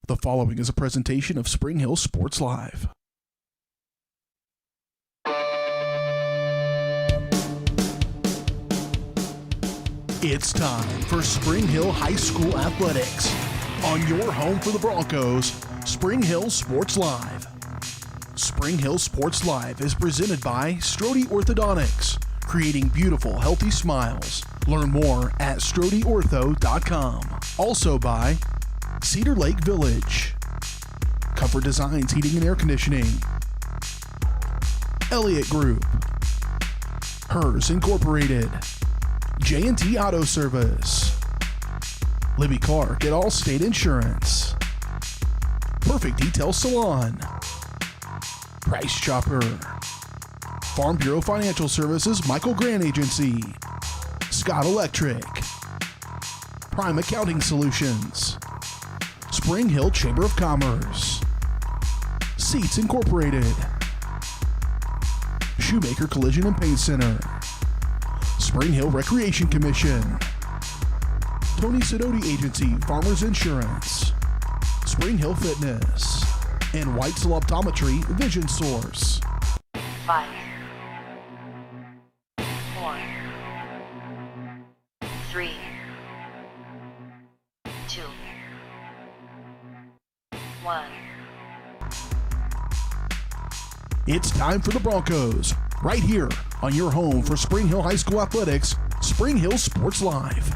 The following is a presentation of Spring Hill Sports Live. It's time for Spring Hill High School Athletics. On your home for the Broncos, Spring Hill Sports Live. Spring Hill Sports Live is presented by Strode Orthodontics, creating beautiful, healthy smiles. Learn more at StrodeOrtho.com. Also by Cedar Lake Village, Comfort Designs Heating and Air Conditioning, Elliott Group, Hers Incorporated, J&T Auto Service, Libby Clark at Allstate Insurance, Perfect Detail Salon, Price Chopper, Farm Bureau Financial Services Michael Grant Agency, Scott Electric, Prime Accounting Solutions, Spring Hill Chamber of Commerce, Seats Incorporated, Shoemaker Collision and Paint Center, Spring Hill Recreation Commission, Tony Sidoti Agency Farmers Insurance, Spring Hill Fitness, and Whitesell Optometry Vision Source. 5, 4, 3, 2, 1. It's time for the Broncos, right here on your home for Spring Hill High School Athletics, Spring Hill Sports Live.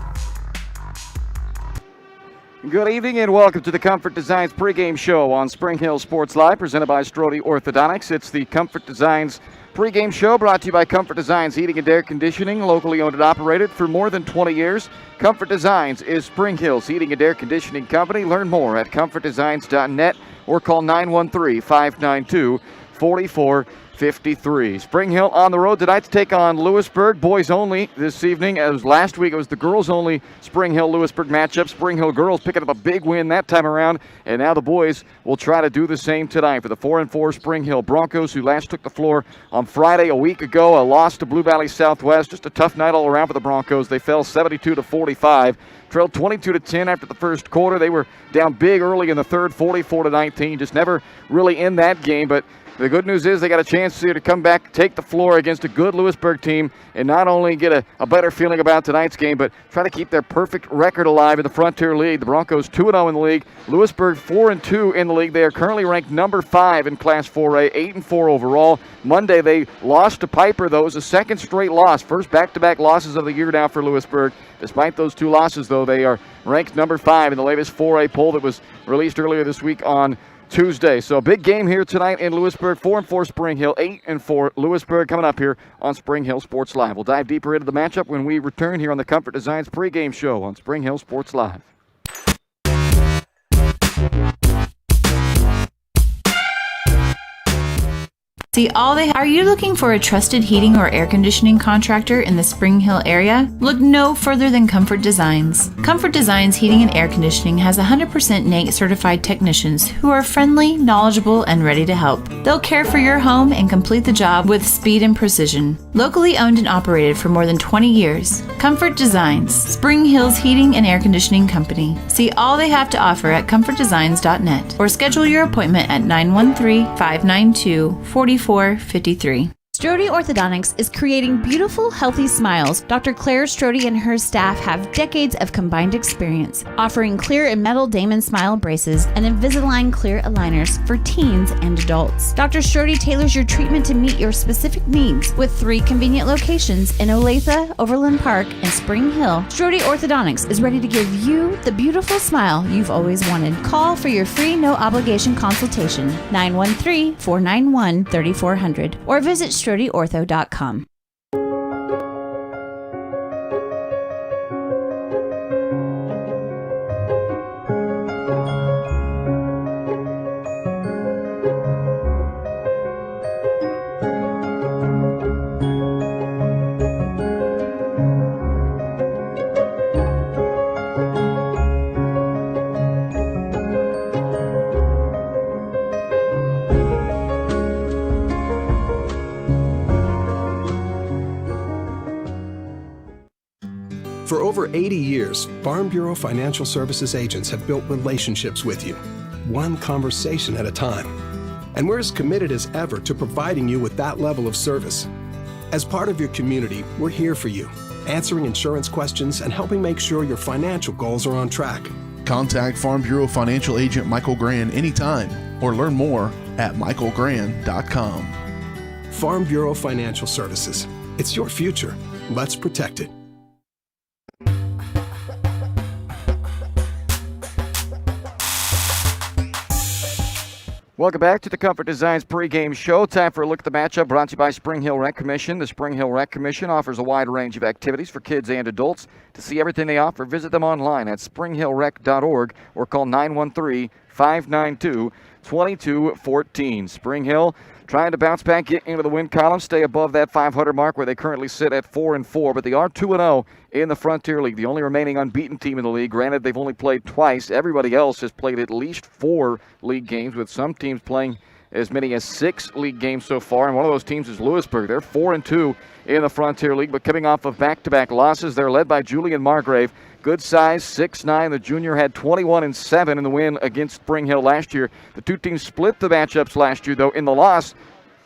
Good evening and welcome to the Comfort Designs pregame show on Spring Hill Sports Live, presented by Strode Orthodontics. It's the Comfort Designs pregame show brought to you by Comfort Designs Heating and Air Conditioning, locally owned and operated for more than 20 years. Comfort Designs is Spring Hill's heating and air conditioning company. Learn more at comfortdesigns.net or call 913-592-4453. Spring Hill on the road tonight to take on Louisburg. Boys only this evening. As last week, it was the girls only Spring Hill-Louisburg matchup. Spring Hill girls picking up a big win that time around, and now the boys will try to do the same tonight for the 4-4 Spring Hill Broncos, who last took the floor on Friday a week ago. A loss to Blue Valley Southwest. Just a tough night all around for the Broncos. They fell 72-45. Trailed 22-10 after the first quarter. They were down big early in the third, 44-19. Just never really in that game, but the good news is they got a chance here to come back, take the floor against a good Louisburg team, and not only get a better feeling about tonight's game, but try to keep their perfect record alive in the Frontier League. The Broncos 2-0 in the league. Louisburg 4-2 in the league. They are currently ranked number 5 in Class 4A, 8-4 overall. Monday they lost to Piper, though. It was a second straight loss. First back-to-back losses of the year now for Louisburg. Despite those two losses, though, they are ranked number 5 in the latest 4A poll that was released earlier this week on Tuesday. So a big game here tonight in Louisburg. 4-4 Spring Hill, 8-4 Louisburg coming up here on Spring Hill Sports Live. We'll dive deeper into the matchup when we return here on the Comfort Designs pregame show on Spring Hill Sports Live. Are you looking for a trusted heating or air conditioning contractor in the Spring Hill area? Look no further than Comfort Designs. Comfort Designs Heating and Air Conditioning has 100% NATE certified technicians who are friendly, knowledgeable, and ready to help. They'll care for your home and complete the job with speed and precision. Locally owned and operated for more than 20 years, Comfort Designs, Spring Hill's heating and air conditioning company. See all they have to offer at comfortdesigns.net or schedule your appointment at 913-592-4453. Strode Orthodontics is creating beautiful, healthy smiles. Dr. Claire Strode and her staff have decades of combined experience, offering clear and metal Damon smile braces and Invisalign clear aligners for teens and adults. Dr. Strode tailors your treatment to meet your specific needs with 3 convenient locations in Olathe, Overland Park, and Spring Hill. Strode Orthodontics is ready to give you the beautiful smile you've always wanted. Call for your free no-obligation consultation, 913-491-3400, or visit StrodeOrtho.com. For over 80 years, Farm Bureau Financial Services agents have built relationships with you. one conversation at a time. And we're as committed as ever to providing you with that level of service. As part of your community, we're here for you, answering insurance questions and helping make sure your financial goals are on track. Contact Farm Bureau Financial Agent Michael Grand anytime or learn more at michaelgrand.com. Farm Bureau Financial Services. It's your future. Let's protect it. Welcome back to the Comfort Designs pregame show. Time for a look at the matchup brought to you by Spring Hill Rec Commission. The Spring Hill Rec Commission offers a wide range of activities for kids and adults. To see everything they offer, visit them online at springhillrec.org or call 913-592-2214. Spring Hill trying to bounce back, get into the win column, stay above that 500 mark where they currently sit at 4-4, but they are 2-0 in the Frontier League, the only remaining unbeaten team in the league. Granted, they've only played twice. Everybody else has played at least 4 league games, with some teams playing as many as 6 league games so far, and one of those teams is Louisburg. They're 4-2 in the Frontier League, but coming off of back-to-back losses. They're led by Julian Margrave. Good size, 6'9". The junior had 21-7 in the win against Spring Hill last year. The two teams split the matchups last year, though. In the loss,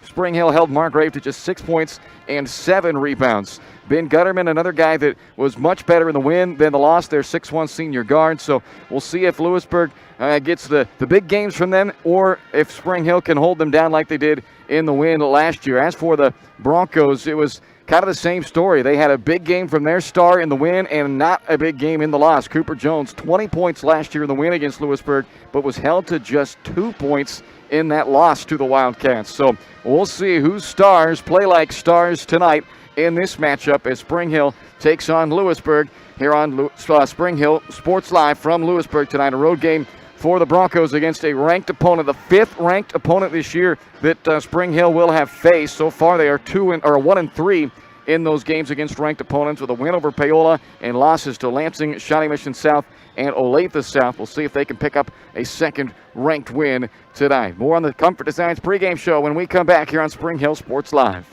Spring Hill held Margrave to just 6 points and 7 rebounds. Ben Gutterman, another guy that was much better in the win than the loss, their 6'1" senior guard. So we'll see if Louisburg gets the big games from them, or if Spring Hill can hold them down like they did in the win last year. As for the Broncos, it was kind of the same story. They had a big game from their star in the win and not a big game in the loss. Cooper Jones, 20 points last year in the win against Louisburg, but was held to just 2 points in that loss to the Wildcats. So we'll see whose stars play like stars tonight in this matchup as Spring Hill takes on Louisburg here on Spring Hill Sports Live from Lewisburg tonight. A road game for the Broncos against a ranked opponent, the 5th ranked opponent this year that Spring Hill will have faced. So far they are 1-3 in those games against ranked opponents, with a win over Paola and losses to Lansing, Shawnee Mission South, and Olathe South. We'll see if they can pick up a second ranked win tonight. More on the Comfort Designs pregame show when we come back here on Spring Hill Sports Live.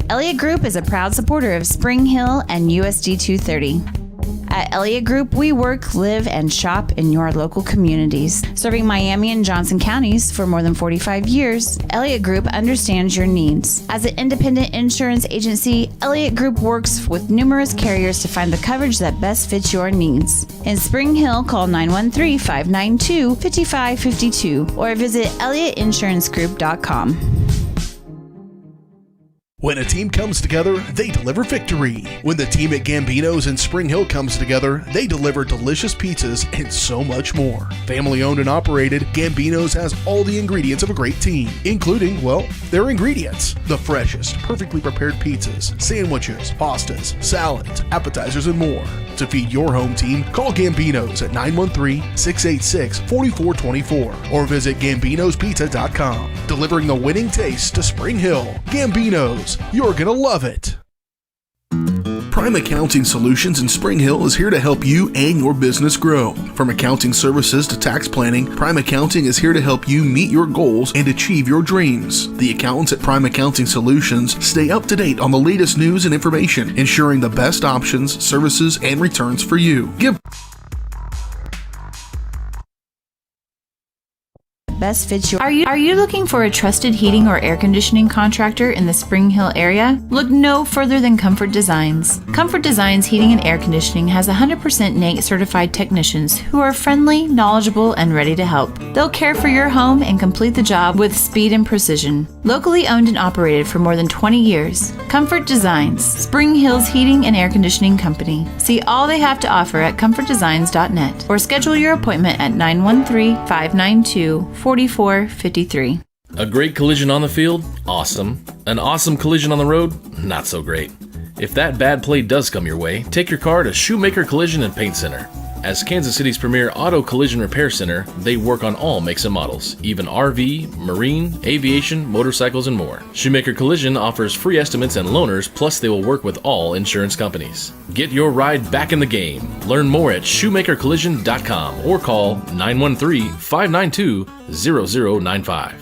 Elliott Group is a proud supporter of Spring Hill and USD 230. At Elliott Group, we work, live, and shop in your local communities. Serving Miami and Johnson counties for more than 45 years, Elliott Group understands your needs. As an independent insurance agency, Elliott Group works with numerous carriers to find the coverage that best fits your needs. In Spring Hill, call 913-592-5552 or visit ElliottInsuranceGroup.com. When a team comes together, they deliver victory. When the team at Gambino's in Spring Hill comes together, they deliver delicious pizzas and so much more. Family owned and operated, Gambino's has all the ingredients of a great team, including, well, their ingredients. The freshest, perfectly prepared pizzas, sandwiches, pastas, salads, appetizers, and more. To feed your home team, call Gambino's at 913-686-4424 or visit Gambino'sPizza.com. Delivering the winning taste to Spring Hill. Gambino's. You're gonna love it. Prime Accounting Solutions in Spring Hill is here to help you and your business grow. From accounting services to tax planning, Prime Accounting is here to help you meet your goals and achieve your dreams. The accountants at Prime Accounting Solutions stay up to date on the latest news and information, ensuring the best options, services, and returns for you. Best fits your... Are you looking for a trusted heating or air conditioning contractor in the Spring Hill area? Look no further than Comfort Designs. Comfort Designs Heating and Air Conditioning has 100% NATE certified technicians who are friendly, knowledgeable, and ready to help. They'll care for your home and complete the job with speed and precision. Locally owned and operated for more than 20 years, Comfort Designs, Spring Hill's heating and air conditioning company. See all they have to offer at comfortdesigns.net or schedule your appointment at 913-592-4453. A great collision on the field? Awesome. An awesome collision on the road? Not so great. If that bad play does come your way, take your car to Shoemaker Collision and Paint Center. As Kansas City's premier auto collision repair center, they work on all makes and models, even RV, marine, aviation, motorcycles, and more. Shoemaker Collision offers free estimates and loaners, plus they will work with all insurance companies. Get your ride back in the game. Learn more at shoemakercollision.com or call 913-592-0095.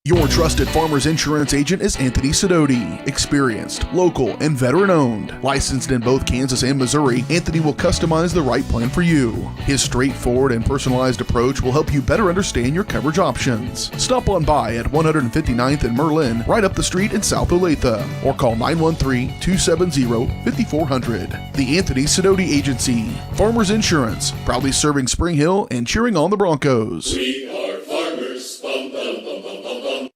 Your trusted Farmers Insurance agent is Anthony Sidoti. Experienced, local, and veteran-owned. Licensed in both Kansas and Missouri, Anthony will customize the right plan for you. His straightforward and personalized approach will help you better understand your coverage options. Stop on by at 159th and Merlin, right up the street in South Olathe, or call 913-270-5400. The Anthony Sidoti Agency. Farmers Insurance, proudly serving Spring Hill and cheering on the Broncos. We are farmers. Bum, bum, bum, bum, bum, bum.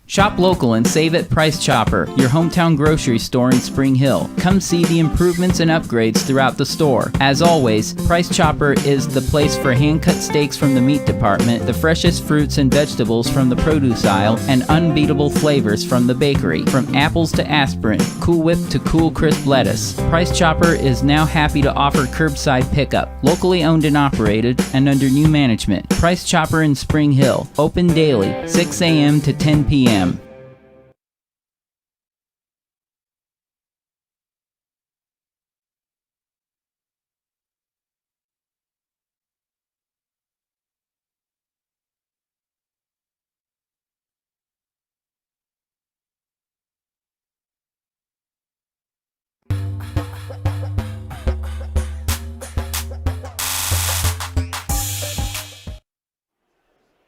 Shop local and save at Price Chopper, your hometown grocery store in Spring Hill. Come see the improvements and upgrades throughout the store. As always, Price Chopper is the place for hand-cut steaks from the meat department, the freshest fruits and vegetables from the produce aisle, and unbeatable flavors from the bakery. From apples to aspirin, Cool Whip to cool crisp lettuce. Price Chopper is now happy to offer curbside pickup, locally owned and operated, and under new management. Price Chopper in Spring Hill, open daily, 6 a.m. to 10 p.m.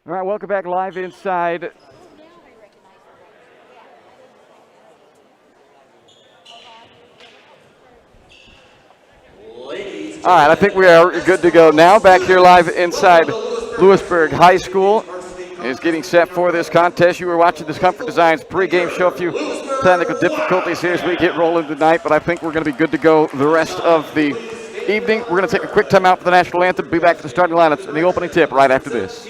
All right, welcome back live inside. All right, I think we are good to go now. Back here live inside Louisburg High School is getting set for this contest. You were watching this Comfort Designs pregame show. A few technical difficulties here as we get rolling tonight, but I think we're going to be good to go the rest of the evening. We're going to take a quick timeout for the national anthem. Be back to the starting lineups and the opening tip right after this.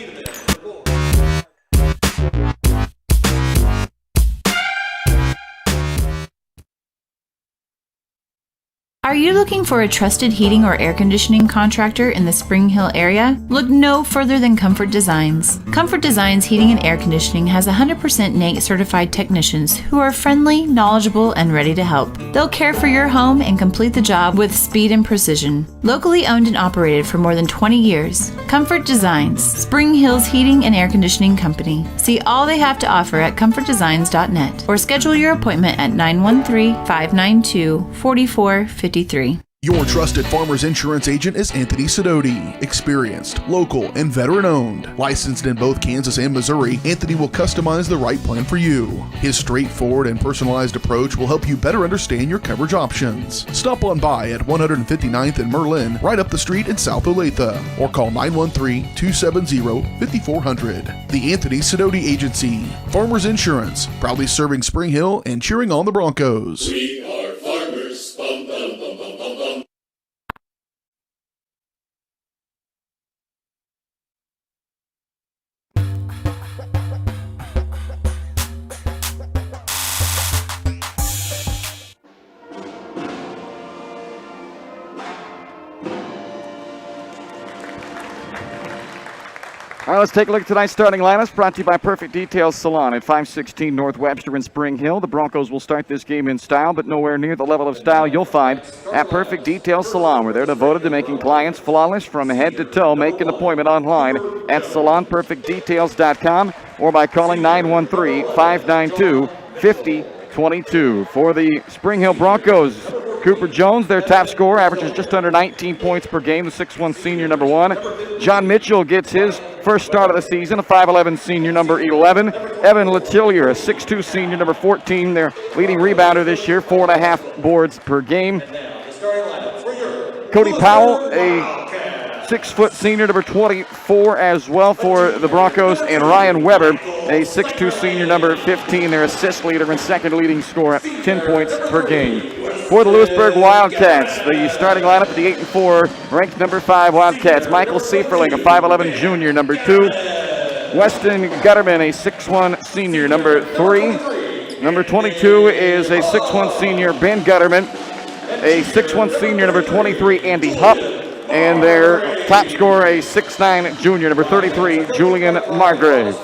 Are you looking for a trusted heating or air conditioning contractor in the Spring Hill area? Look no further than Comfort Designs. Comfort Designs Heating and Air Conditioning has 100% NATE certified technicians who are friendly, knowledgeable, and ready to help. They'll care for your home and complete the job with speed and precision. Locally owned and operated for more than 20 years, Comfort Designs, Spring Hill's heating and air conditioning company. See all they have to offer at comfortdesigns.net or schedule your appointment at 913-592-4453. Your trusted Farmers Insurance agent is Anthony Sidoti. Experienced, local, and veteran-owned. Licensed in both Kansas and Missouri, Anthony will customize the right plan for you. His straightforward and personalized approach will help you better understand your coverage options. Stop on by at 159th and Merlin, right up the street in South Olathe, or call 913-270-5400. The Anthony Sidoti Agency. Farmers Insurance, proudly serving Spring Hill and cheering on the Broncos. We are farmers. Bum, bum, bum, bum, bum, bum. All right, let's take a look at tonight's starting lineups, brought to you by Perfect Details Salon at 516 North Webster in Spring Hill. The Broncos will start this game in style, but nowhere near the level of style you'll find at Perfect Details Salon, where they're devoted to making clients flawless from head to toe. Make an appointment online at salonperfectdetails.com or by calling 913-592-5022. For the Spring Hill Broncos, Cooper Jones, their top scorer, averages just under 19 points per game, the 6'1 senior, number 1. John Mitchell gets his first start of the season, a 5'11 senior, number 11. Evan Letillier, a 6'2 senior, number 14, their leading rebounder this year, 4.5 boards per game. Cody Powell, a 6' senior, number 24 as well for the Broncos, and Ryan Weber, a 6'2 senior, number 15, their assist leader and second leading scorer at 10 points per game. For the Louisburg Wildcats, the starting lineup at the 8-4, ranked number 5 Wildcats. Michael Sieferling, a 5'11 junior, number 2. Weston Gutterman, a 6'1 senior, number 3. Number 22 is a 6'1 senior, Ben Gutterman. A 6'1 senior, number 23, Andy Hupp. And their top scorer, a 6'9 junior, number 33, Julian Margrave.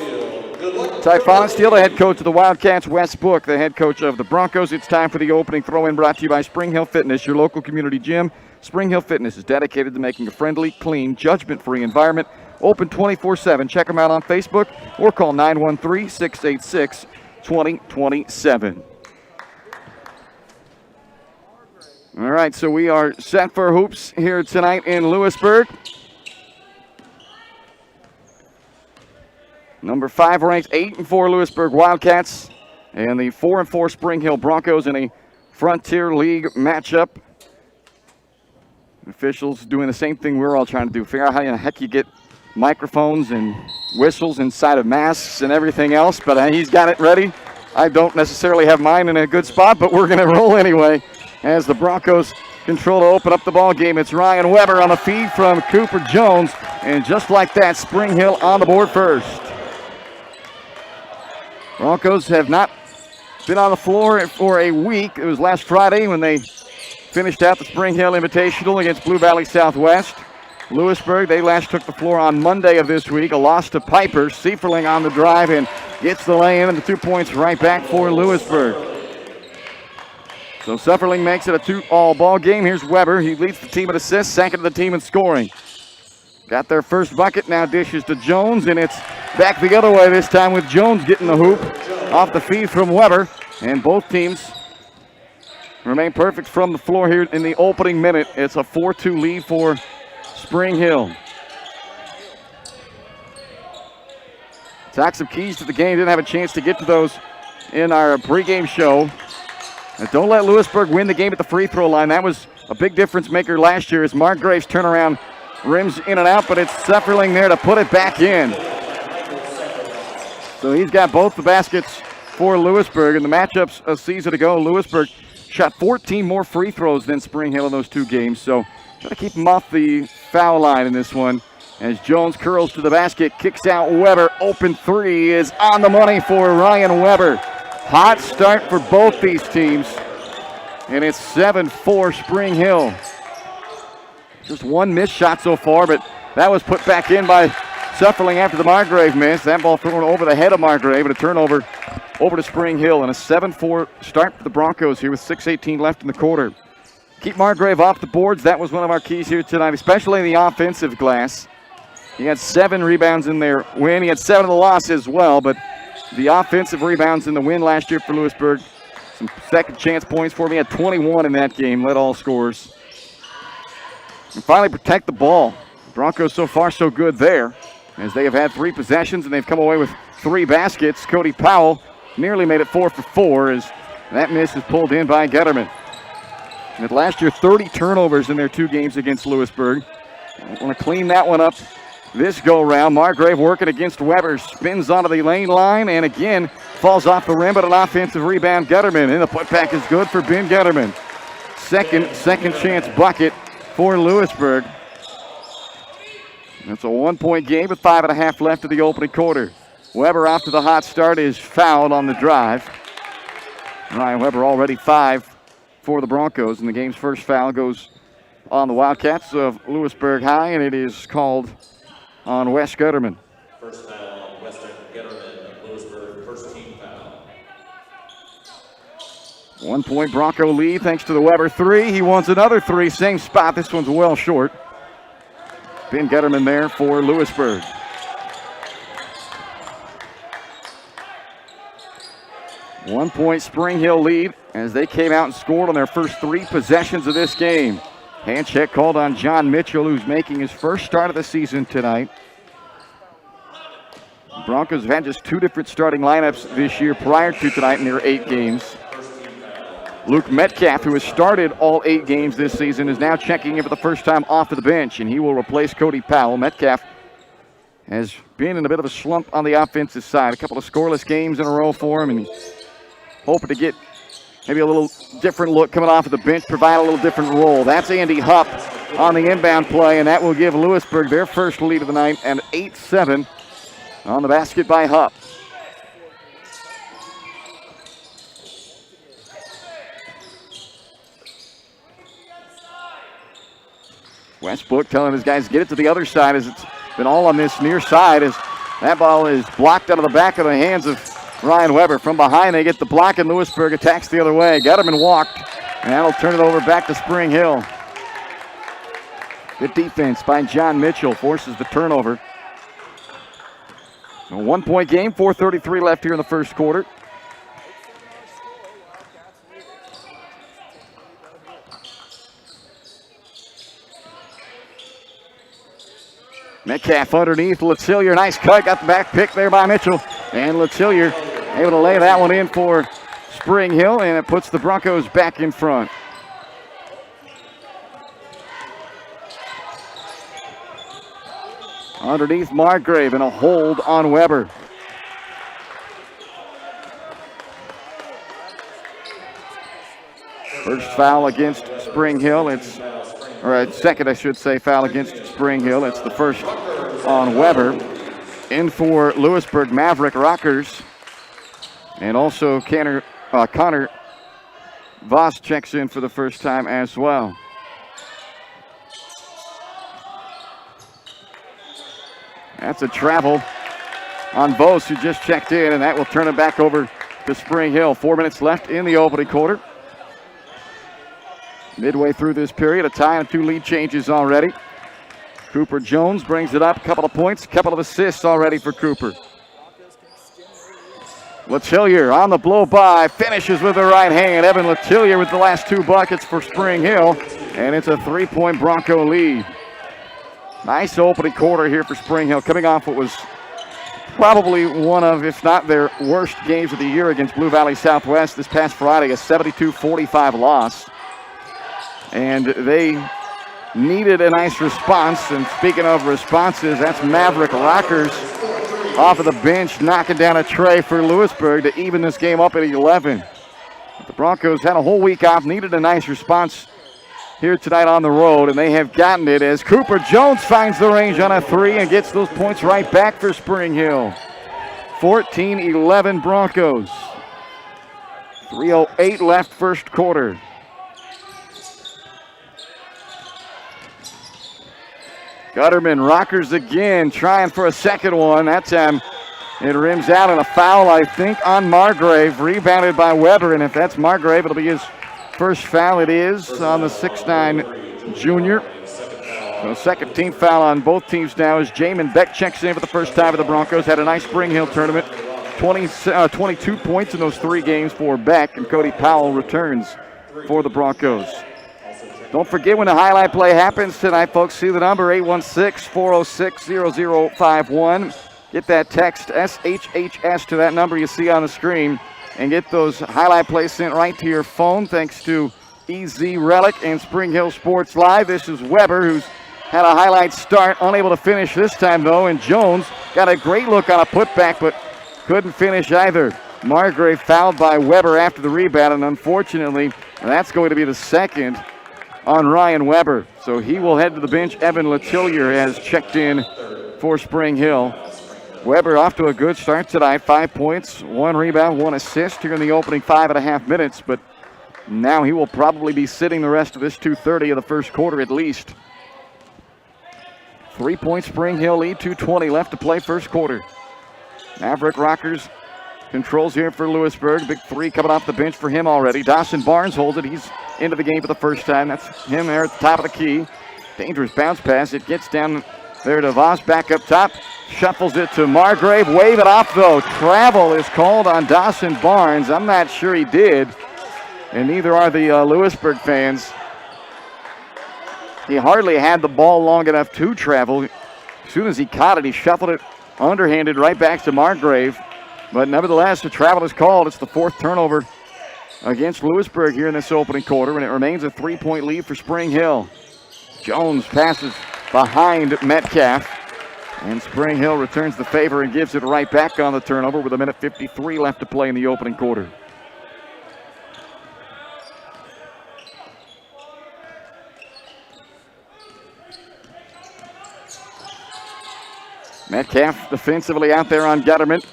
Ty Fonensteel, the head coach of the Wildcats. Wes Book, the head coach of the Broncos. It's time for the opening throw-in, brought to you by Spring Hill Fitness, your local community gym. Spring Hill Fitness is dedicated to making a friendly, clean, judgment-free environment open 24/7. Check them out on Facebook or call 913-686-2027. All right, so we are set for hoops here tonight in Louisburg. Number 5 ranked 8-4 Louisburg Wildcats and the 4-4 Spring Hill Broncos in a Frontier League matchup. Officials doing the same thing we're all trying to do. Figure out how the heck you get microphones and whistles inside of masks and everything else, but he's got it ready. I don't necessarily have mine in a good spot, but we're going to roll anyway as the Broncos control to open up the ball game. It's Ryan Weber on the feed from Cooper Jones, and just like that, Spring Hill on the board first. Broncos have not been on the floor for a week. It was last Friday when they finished out the Spring Hill Invitational against Blue Valley Southwest. Louisburg, they last took the floor on Monday of this week. A loss to Piper. Sieferling on the drive and gets the lay-in and the 2 points right back for Louisburg. So Sieferling makes it a 2-all ball game. Here's Weber. He leads the team in assists, second to the team in scoring. Got their first bucket, now dishes to Jones, and it's back the other way this time with Jones getting the hoop off the feed from Weber. And both teams remain perfect from the floor here in the opening minute. It's a 4-2 lead for Spring Hill. Talk some keys to the game. Didn't have a chance to get to those in our pregame show. And don't let Louisburg win the game at the free throw line. That was a big difference maker last year as Margrave's turnaround rims in and out, but it's Sefferling there to put it back in. So he's got both the baskets for Louisburg. In the matchups a season ago, Louisburg shot 14 more free throws than Spring Hill in those 2 games. So try to keep them off the foul line in this one. As Jones curls to the basket, kicks out Weber. Open 3 is on the money for Ryan Weber. Hot start for both these teams. And it's 7-4 Spring Hill. Just one missed shot so far, but that was put back in by Sefferling after the Margrave miss. That ball thrown over the head of Margrave, and a turnover over to Spring Hill. And a 7-4 start for the Broncos here with 6:18 left in the quarter. Keep Margrave off the boards. That was one of our keys here tonight, especially in the offensive glass. He had 7 rebounds in their win. He had 7 in the loss as well, but the offensive rebounds in the win last year for Louisburg, some second chance points for him. He had 21 in that game, led all scores. And finally protect the ball. The Broncos so far so good there, as they have had 3 possessions and they've come away with 3 baskets. Cody Powell nearly made it 4 for 4 as that miss is pulled in by Getterman. And last year, 30 turnovers in their 2 games against Louisburg. Want to clean that one up this go-round. Margrave working against Weber, spins onto the lane line, and again falls off the rim, but an offensive rebound, Getterman. And the putback is good for Ben Getterman. Second chance bucket for Louisburg. It's a 1-point game with 5.5 left of the opening quarter. Weber after the hot start is fouled on the drive. Ryan Weber already 5 for the Broncos, and the game's first foul goes on the Wildcats of Louisburg High, and it is called on Wes Getterman. First foul on Weston Getterman, Louisburg, first team foul. 1-point Bronco lead thanks to the Weber 3. He wants another 3, same spot. This one's well short. Ben Getterman there for Louisburg. One-point Spring Hill lead as they came out and scored on their first 3 possessions of this game. Hand check called on John Mitchell, who's making his first start of the season tonight. The Broncos have had just 2 different starting lineups this year prior to tonight in their 8 games. Luke Metcalf, who has started all 8 games this season, is now checking in for the first time off of the bench, and he will replace Cody Powell. Metcalf has been in a bit of a slump on the offensive side. A couple of scoreless games in a row for him, and hoping to get maybe a little different look coming off of the bench, provide a little different role. That's Andy Hupp on the inbound play, and that will give Louisburg their first lead of the night, and 8-7 on the basket by Hupp. Westbrook telling his guys get it to the other side as it's been all on this near side as that ball is blocked out of the back of the hands of Ryan Weber. From behind they get the block and Louisburg attacks the other way. Getterman walked and that'll turn it over back to Spring Hill. Good defense by John Mitchell, forces the turnover. A 1-point game, 4:33 left here in the first quarter. Metcalf underneath, Letillier, nice cut, got the back pick there by Mitchell. And Letillier able to lay that one in for Spring Hill, and it puts the Broncos back in front. Underneath Margrave and a hold on Weber. First foul against Spring Hill. Second, I should say, foul against Spring Hill. It's the first on Weber. In for Louisburg Maverick Rockers. And also Connor Voss checks in for the first time as well. That's a travel on Voss, who just checked in, and that will turn it back over to Spring Hill. 4 minutes left in the opening quarter. Midway through this period, a tie and 2 lead changes already. Cooper Jones brings it up, a couple of points, a couple of assists already for Cooper. Letillier on the blow by, finishes with the right hand. Evan Letillier with the last 2 buckets for Spring Hill, and it's a 3-point Bronco lead. Nice opening quarter here for Spring Hill, coming off what was probably one of, if not their worst games of the year against Blue Valley Southwest this past Friday, a 72-45 loss. And they needed a nice response. And speaking of responses, that's Maverick Rockers off of the bench, knocking down a tray for Louisburg to even this game up at 11. But the Broncos had a whole week off, needed a nice response here tonight on the road, and they have gotten it as Cooper Jones finds the range on a 3 and gets those points right back for Spring Hill. 14-11 Broncos. 3:08 left first quarter. Gutterman, Rockers again, trying for a second one. That time it rims out in a foul, I think, on Margrave. Rebounded by Weber, and if that's Margrave, it'll be his first foul. It is on the 6'9 junior. So second team foul on both teams now as Jamin Beck checks in for the first time for the Broncos. Had a nice Spring Hill tournament. 22 points in those 3 games for Beck, and Cody Powell returns for the Broncos. Don't forget, when the highlight play happens tonight, folks, see the number 816-406-0051. Get that text SHHS to that number you see on the screen and get those highlight plays sent right to your phone thanks to EZ Relic and Spring Hill Sports Live. This is Weber, who's had a highlight start, unable to finish this time though, and Jones got a great look on a putback but couldn't finish either. Margrave fouled by Weber after the rebound, and unfortunately that's going to be the second on Ryan Weber. So he will head to the bench. Evan Letillier has checked in for Spring Hill. Weber off to a good start tonight. 5 points, 1 rebound, 1 assist here in the opening 5.5 minutes. But now he will probably be sitting the rest of this 2:30 of the first quarter at least. 3-point Spring Hill lead, 2:20 left to play first quarter. Maverick Rockers controls here for Louisburg. Big 3 coming off the bench for him already. Dawson Barnes holds it. He's into the game for the first time. That's him there at the top of the key. Dangerous bounce pass. It gets down there to Voss back up top. Shuffles it to Margrave. Wave it off though. Travel is called on Dawson Barnes. I'm not sure he did. And neither are the Louisburg fans. He hardly had the ball long enough to travel. As soon as he caught it, he shuffled it underhanded right back to Margrave. But nevertheless, the travel is called. It's the 4th turnover against Louisburg here in this opening quarter, and it remains a 3-point lead for Spring Hill. Jones passes behind Metcalf, and Spring Hill returns the favor and gives it right back on the turnover with 1:53 left to play in the opening quarter. Metcalf defensively out there on Gutterman.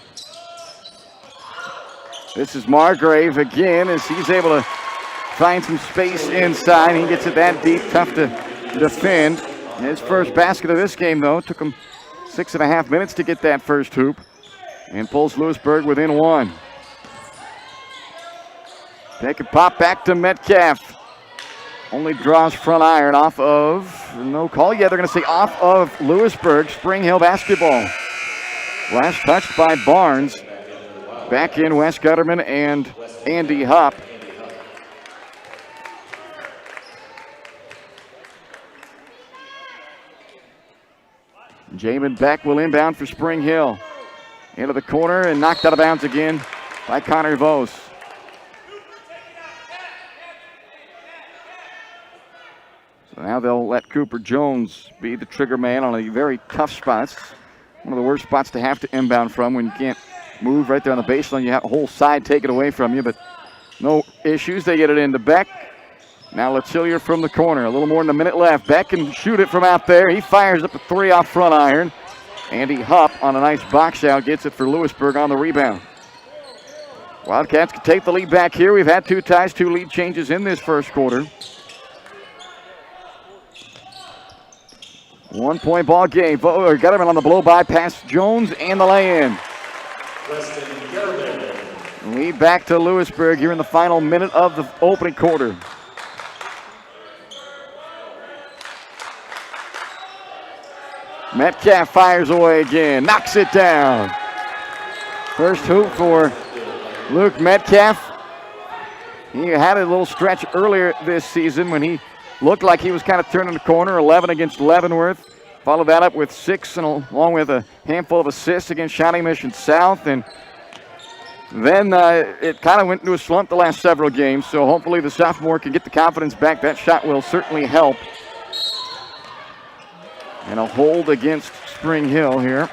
This is Margrave again as he's able to find some space inside. He gets it that deep, tough to defend. His first basket of this game, though, took him 6.5 minutes to get that first hoop and pulls Louisburg within 1. Take a pop back to Metcalf. Only draws front iron off of, no call yet. They're going to say off of Louisburg. Spring Hill basketball. Last touched by Barnes. Back in Wes Gutterman and Andy Hupp. Jamin Beck will inbound for Spring Hill. Into the corner and knocked out of bounds again by Connor Vos. So now they'll let Cooper Jones be the trigger man on a very tough spot. One of the worst spots to have to inbound from when you can't move right there on the baseline. You have a whole side taken away from you, but no issues. They get it into Beck. Now Letilier from the corner. A little more than a minute left. Beck can shoot it from out there. He fires up a three off front iron. Andy Hupp on a nice box out gets it for Louisburg on the rebound. Wildcats can take the lead back here. We've had 2 ties, 2 lead changes in this first quarter. 1-point ball game. Gutterman on the blow by past Jones and the lay-in. Lead back to Louisburg here in the final minute of the opening quarter. Metcalf fires away again, knocks it down. First hoop for Luke Metcalf. He had a little stretch earlier this season when he looked like he was kind of turning the corner, 11 against Leavenworth. Followed that up with 6, and along with a handful of assists against Shawnee Mission South. And then it kind of went into a slump the last several games, so hopefully the sophomore can get the confidence back. That shot will certainly help. And a hold against Spring Hill here.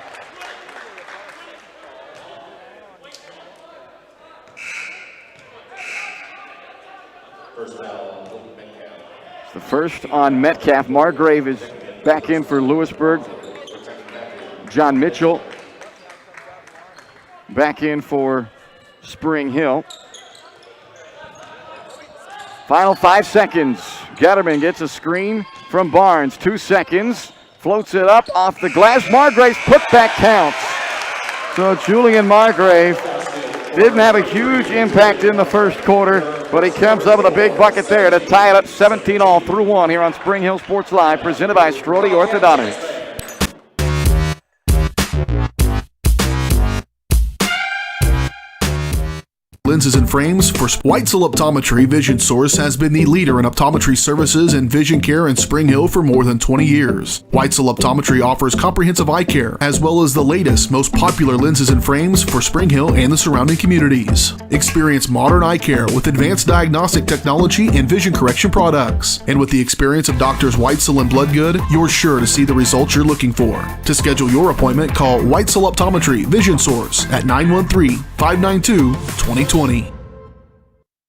It's the first on Metcalf. Margrave is back in for Louisburg. John Mitchell back in for Spring Hill. Final 5 seconds. Gutterman gets a screen from Barnes. 2 seconds. Floats it up off the glass. Margrave's putback counts. So Julian Margrave didn't have a huge impact in the first quarter, but he comes up with a big bucket there to tie it up 17-all through 1 here on Spring Hill Sports Live, presented by Strode Orthodontics. Lenses and frames for Weitzel Optometry Vision Source has been the leader in optometry services and vision care in Spring Hill for more than 20 years. Weitzel Optometry offers comprehensive eye care as well as the latest, most popular lenses and frames for Spring Hill and the surrounding communities. Experience modern eye care with advanced diagnostic technology and vision correction products. And with the experience of Doctors Weitzel and Bloodgood, you're sure to see the results you're looking for. To schedule your appointment, call Weitzel Optometry Vision Source at 913-592-2020.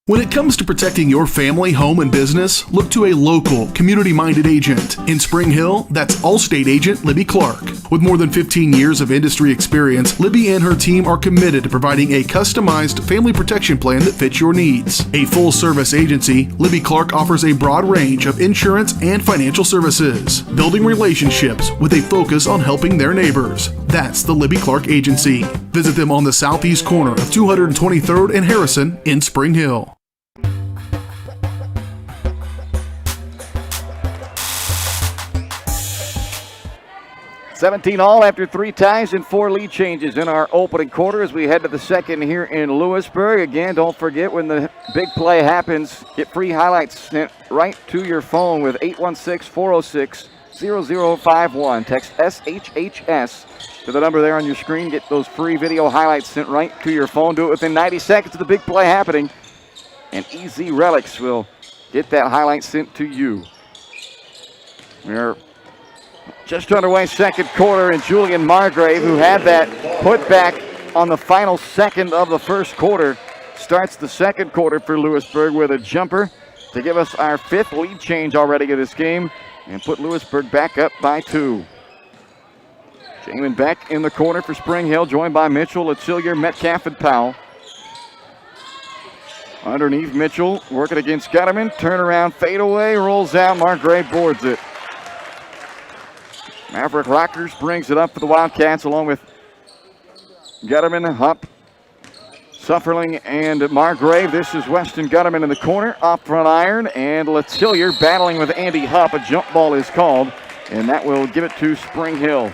When it comes to protecting your family, home, and business, look to a local, community-minded agent. In Spring Hill, that's Allstate agent Libby Clark. With more than 15 years of industry experience, Libby and her team are committed to providing a customized family protection plan that fits your needs. A full-service agency, Libby Clark offers a broad range of insurance and financial services, building relationships with a focus on helping their neighbors. That's the Libby Clark Agency. Visit them on the southeast corner of 223rd and Harrison in Spring Hill. 17-all after 3 ties and 4 lead changes in our opening quarter as we head to the second here in Louisburg. Again, don't forget when the big play happens, get free highlights sent right to your phone with 816-406-0051. Text SHHS to the number there on your screen. Get those free video highlights sent right to your phone. Do it within 90 seconds of the big play happening, and Easy Relics will get that highlight sent to you. We're just underway second quarter, and Julian Margrave, who had that put back on the final second of the first quarter, starts the second quarter for Louisburg with a jumper to give us our 5th lead change already in this game and put Louisburg back up by 2. Jamin Beck in the corner for Spring Hill, joined by Mitchell, Letilier, Metcalf, and Powell. Underneath Mitchell, working against Gutterman, turnaround, fadeaway, rolls out, Margrave boards it. Maverick Rockers brings it up for the Wildcats along with Gutterman, Hupp, Sufferling, and Margrave. This is Weston Gutterman in the corner, off front iron, and Letilier battling with Andy Hupp. A jump ball is called, and that will give it to Spring Hill.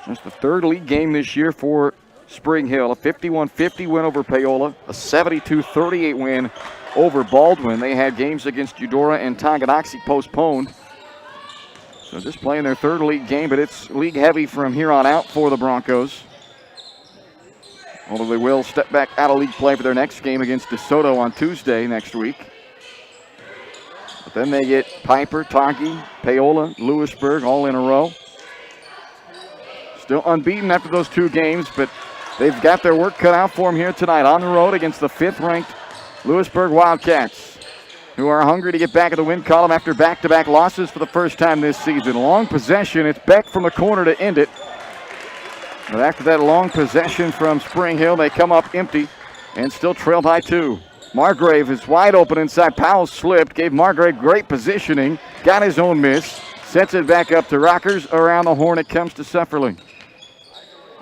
That's the third league game this year for Spring Hill. A 51-50 win over Paola, a 72-38 win over Baldwin. They had games against Eudora and Tonganoxie postponed. So just playing their third league game, but it's league heavy from here on out for the Broncos. Although they will step back out of league play for their next game against DeSoto on Tuesday next week. But then they get Piper, Tonky, Paola, Louisburg all in a row. Still unbeaten after those two games, but they've got their work cut out for them here tonight on the road against the 5th-ranked Louisburg Wildcats, who are hungry to get back in the win column after back-to-back losses for the first time this season. Long possession. It's Beck from the corner to end it. But after that long possession from Spring Hill, they come up empty and still trail by 2. Margrave is wide open inside. Powell slipped, gave Margrave great positioning, got his own miss, sets it back up to Rockers. Around the horn it comes to Sufferling.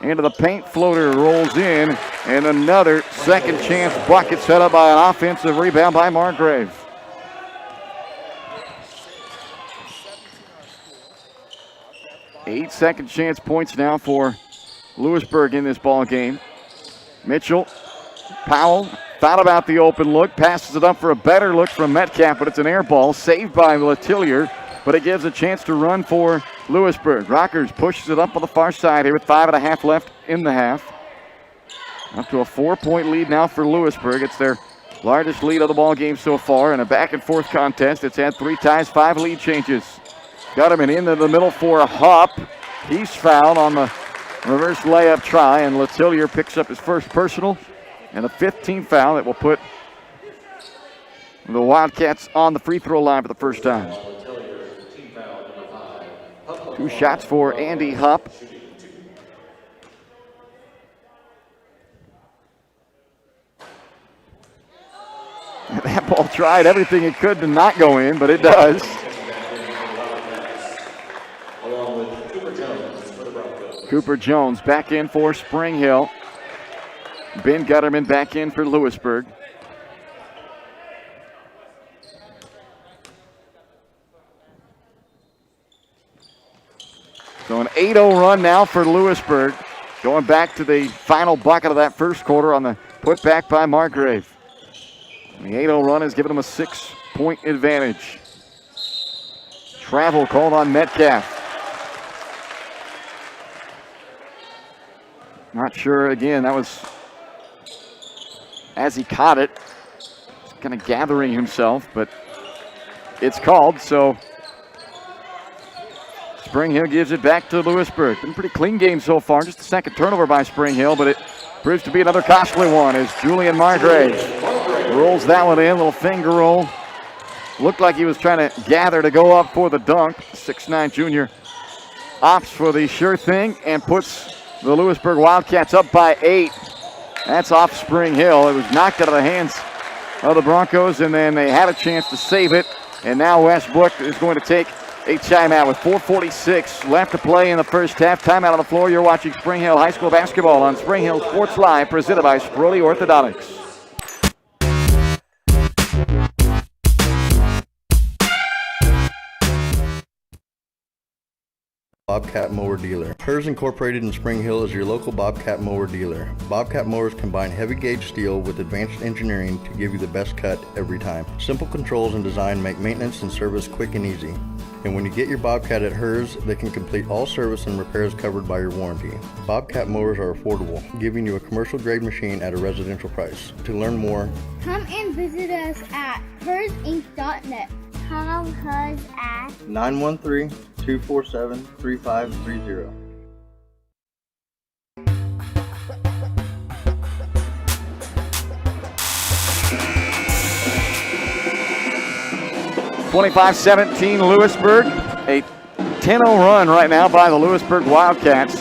Into the paint, floater rolls in, and another second chance bucket set up by an offensive rebound by Margrave. Eight second chance points now for Louisburg in this ball game. Mitchell, Powell thought about the open look, passes it up for a better look from Metcalf, but it's an air ball saved by Letillier, but it gives a chance to run for Louisburg. Rockers pushes it up on the far side here with 5.5 left in the half. Up to a 4-point lead now for Louisburg. It's their largest lead of the ball game so far in a back-and-forth contest. It's had 3 ties, 5 lead changes. Gutterman into the middle for a hop. He's fouled on the reverse layup try, and Letillier picks up his first personal and a 15th foul that will put the Wildcats on the free throw line for the first time. 2 shots for Andy Hupp. That ball tried everything it could to not go in, but it does. Cooper Jones back in for Spring Hill. Ben Gutterman back in for Louisburg. So an 8-0 run now for Louisburg. Going back to the final bucket of that first quarter on the putback by Margrave. And the 8-0 run has given them a 6-point advantage. Travel called on Metcalf. Not sure, again, that was as he caught it, kind of gathering himself, but it's called, so Spring Hill gives it back to Louisburg. Been a pretty clean game so far, just a second turnover by Spring Hill, but it proves to be another costly one as Julian Margrave rolls that one in, little finger roll. Looked like he was trying to gather to go up for the dunk. 6'9" junior opts for the sure thing and puts the Louisburg Wildcats up by 8. That's off Spring Hill. It was knocked out of the hands of the Broncos, and then they had a chance to save it. And now Westbrook is going to take a timeout with 4:46 left to play in the first half. Timeout on the floor. You're watching Spring Hill High School basketball on Spring Hill Sports Live, presented by Sprody Orthodontics. Bobcat Mower Dealer. Hers Incorporated in Spring Hill is your local Bobcat Mower dealer. Bobcat mowers combine heavy gauge steel with advanced engineering to give you the best cut every time. Simple controls and design make maintenance and service quick and easy. And when you get your Bobcat at Hers, they can complete all service and repairs covered by your warranty. Bobcat mowers are affordable, giving you a commercial grade machine at a residential price. To learn more, come and visit us at hersinc.net. Call Hers at 913-247-3530. (25-17) Louisburg. A 10-0 run right now by the Louisburg Wildcats.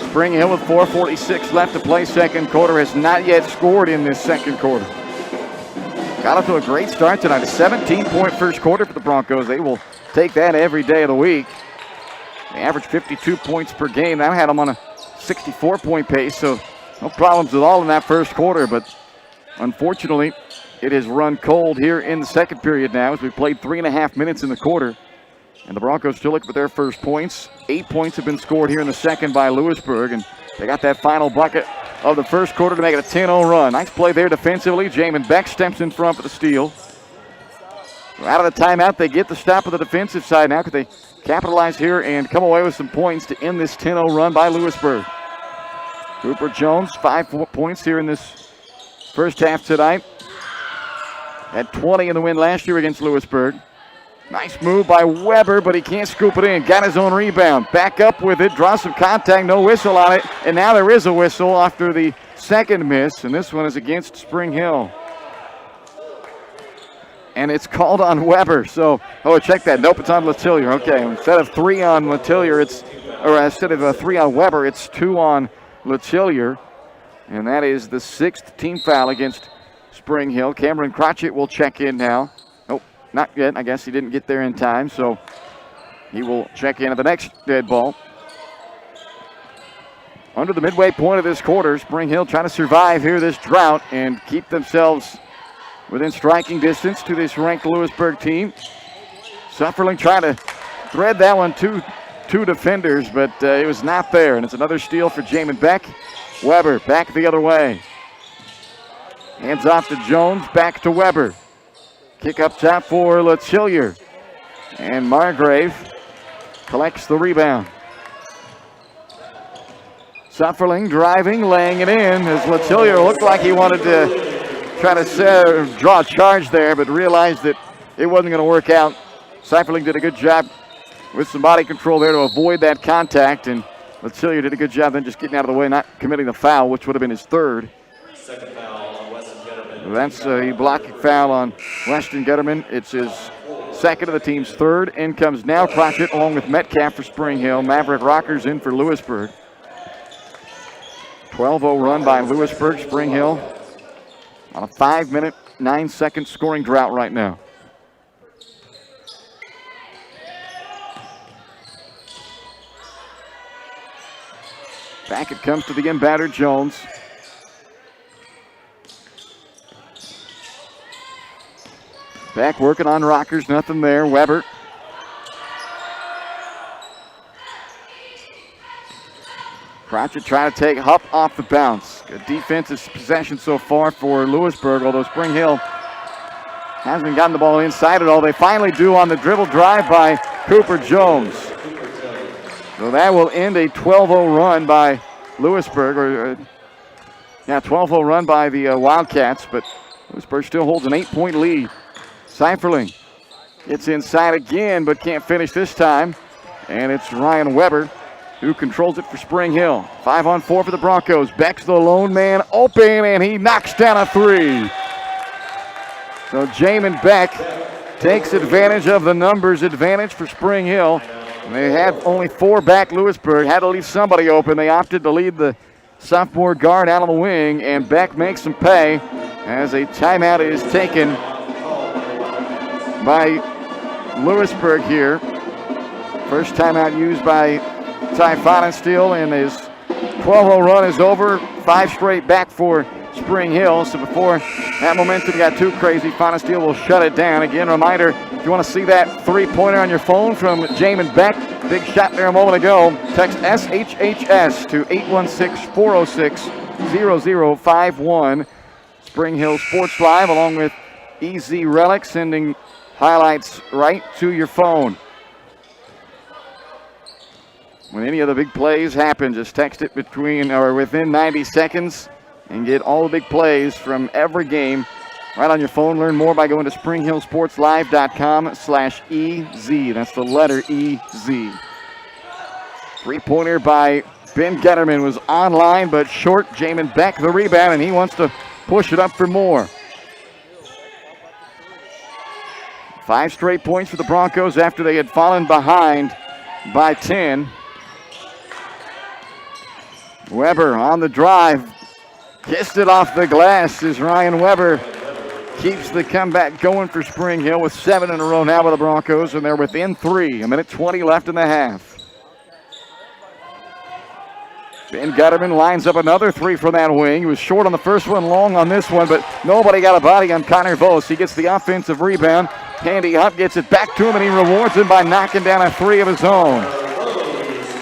Spring Hill with 4:46 left to play. Second quarter has not yet scored in this second quarter. Got off to a great start tonight. A 17-point first quarter for the Broncos. They will take that every day of the week. They averaged 52 points per game. That had them on a 64-point pace, so no problems at all in that first quarter. But unfortunately, it has run cold here in the second period now as we played 3.5 minutes in the quarter. And the Broncos still looking for their first points. 8 points have been scored here in the second by Louisburg, and they got that final bucket of the first quarter to make it a 10-0 run. Nice play there defensively. Jamin Beck steps in front for the steal. Out of the timeout, they get the stop of the defensive side. Now could they capitalize here and come away with some points to end this 10-0 run by Louisburg. Cooper Jones, 5 points here in this first half tonight. Had 20 in the win last year against Louisburg. Nice move by Weber, but he can't scoop it in. Got his own rebound. Back up with it, draws some contact, no whistle on it. And now there is a whistle after the second miss, and this one is against Spring Hill. And it's called on Weber. So, check that. Nope, it's on Letillier. Okay, instead of 3 on Letillier, instead of 3 on Weber, it's 2 on Letillier. And that is the 6th team foul against Spring Hill. Cameron Crotchett will check in now. Nope, not yet. I guess he didn't get there in time, so he will check in at the next dead ball. Under the midway point of this quarter, Spring Hill trying to survive here this drought and keep themselves within striking distance to this ranked Louisburg team. Sufferling trying to thread that one to two defenders, but it was not there. And it's another steal for Jamin Beck. Weber back the other way. Hands off to Jones, back to Weber. Kick up top for Letillier. And Margrave collects the rebound. Sufferling driving, laying it in as Letillier looked like he wanted to try to draw a charge there, but realized that it wasn't going to work out. Seiferling did a good job with some body control there to avoid that contact, and Letillier did a good job then just getting out of the way, not committing the foul, which would have been his third. Second foul on Weston Getterman. That's a blocking foul on Weston Getterman. It's his second of the team's third. In comes now Crotchett along with Metcalf for Spring Hill. Maverick Rockers in for Louisburg. 12-0 run by Louisburg. Spring Hill on a 5-minute, 9-second scoring drought right now. Back it comes to the embattered Jones. Back working on Rockers, nothing there. Weber. Crotchett trying to take Hupp off the bounce. Good defensive possession so far for Louisburg, although Spring Hill hasn't gotten the ball inside at all. They finally do on the dribble drive by Cooper Jones. So that will end a 12-0 run by Louisburg, 12-0 run by the Wildcats, but Louisburg still holds an 8-point lead. Seiferling gets inside again, but can't finish this time. And it's Ryan Weber who controls it for Spring Hill. 5-on-4 for the Broncos. Beck's the lone man open, and he knocks down a three. So Jamin Beck takes advantage of the numbers advantage for Spring Hill. They had only 4 back. Louisburg had to leave somebody open. They opted to leave the sophomore guard out on the wing, and Beck makes them pay as a timeout is taken by Louisburg here. First timeout used by Ty Fonensteel, and his 12-0 run is over. 5 straight back for Spring Hill. So before that momentum got too crazy, Fonensteel will shut it down. Again, reminder, if you want to see that three-pointer on your phone from Jamin Beck, big shot there a moment ago, text SHHS to 816-406-0051. Spring Hill Sports Live along with EZ Relic sending highlights right to your phone. When any of the big plays happen, just text it within 90 seconds and get all the big plays from every game right on your phone. Learn more by going to springhillsportslive.com/EZ. That's the letter EZ. Three-pointer by Ben Getterman was online but short. Jamin Beck the rebound, and he wants to push it up for more. 5 straight points for the Broncos after they had fallen behind by 10. Weber on the drive. Kissed it off the glass as Ryan Weber keeps the comeback going for Spring Hill with 7 in a row now with the Broncos, and they're within 3. 1:20 left in the half. Ben Gutterman lines up another 3 from that wing. He was short on the first one, long on this one, but nobody got a body on Connor Vos. He gets the offensive rebound, Handy Hunt gets it back to him, and he rewards him by knocking down a three of his own.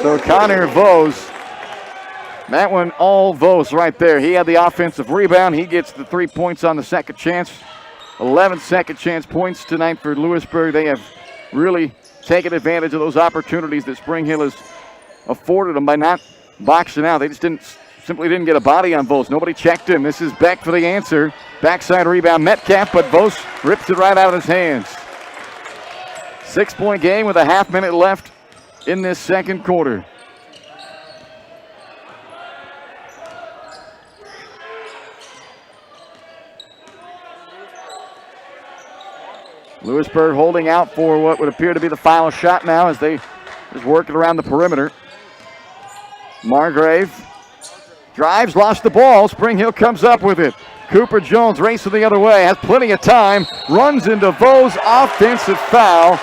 So Connor Vose, that one all Vose right there. He had the offensive rebound. He gets the 3 points on the second chance. 11 second chance points tonight for Louisburg. They have really taken advantage of those opportunities that Spring Hill has afforded them by not boxing out. They just simply didn't get a body on Vose. Nobody checked him. This is Beck for the answer. Backside rebound, Metcalf, but Vose rips it right out of his hands. 6-point game with a half minute left in this second quarter. Louisburg holding out for what would appear to be the final shot now as they just work it around the perimeter. Margrave drives, lost the ball. Spring Hill comes up with it. Cooper Jones racing the other way, has plenty of time, runs into Vose. Offensive foul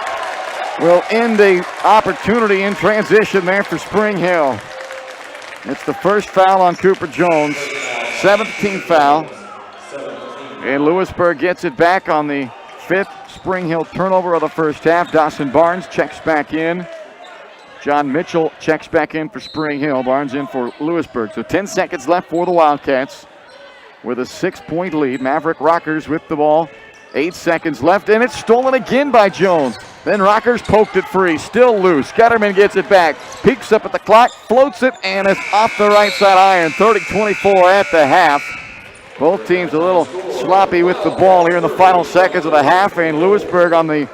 will end the opportunity in transition there for Spring Hill. It's the first foul on Cooper Jones, 7th team foul. And Louisburg gets it back on the 5th Spring Hill turnover of the first half. Dawson Barnes checks back in. John Mitchell checks back in for Spring Hill. Barnes in for Louisburg. So 10 seconds left for the Wildcats with a 6-point lead. Maverick Rockers with the ball. 8 seconds left, and it's stolen again by Jones. Then Rockers poked it free, still loose. Getterman gets it back, peeks up at the clock, floats it, and it's off the right side iron. 30-24 at the half. Both teams a little sloppy with the ball here in the final seconds of the half, and Louisburg on the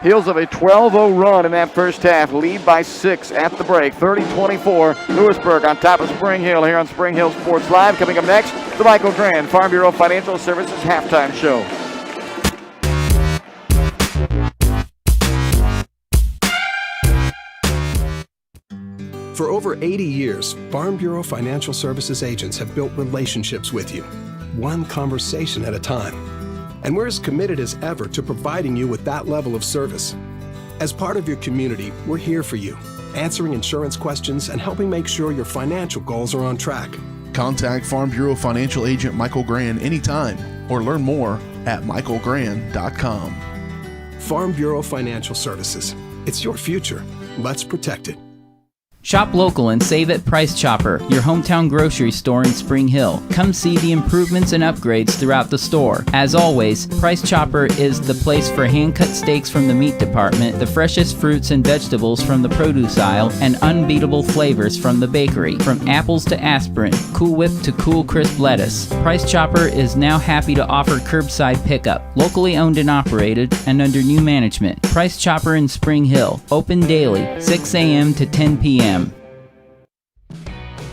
heels of a 12-0 run in that first half, lead by 6 at the break. 30-24, Louisburg on top of Spring Hill here on Spring Hill Sports Live. Coming up next, the Michael Grand Farm Bureau Financial Services halftime show. For over 80 years, Farm Bureau Financial Services agents have built relationships with you, one conversation at a time. And we're as committed as ever to providing you with that level of service. As part of your community, we're here for you, answering insurance questions and helping make sure your financial goals are on track. Contact Farm Bureau Financial Agent Michael Grand anytime or learn more at michaelgrand.com. Farm Bureau Financial Services. It's your future. Let's protect it. Shop local and save at Price Chopper, your hometown grocery store in Spring Hill. Come see the improvements and upgrades throughout the store. As always, Price Chopper is the place for hand-cut steaks from the meat department, the freshest fruits and vegetables from the produce aisle, and unbeatable flavors from the bakery. From apples to aspirin, Cool Whip to cool crisp lettuce. Price Chopper is now happy to offer curbside pickup, locally owned and operated, and under new management. Price Chopper in Spring Hill, open daily, 6 a.m. to 10 p.m.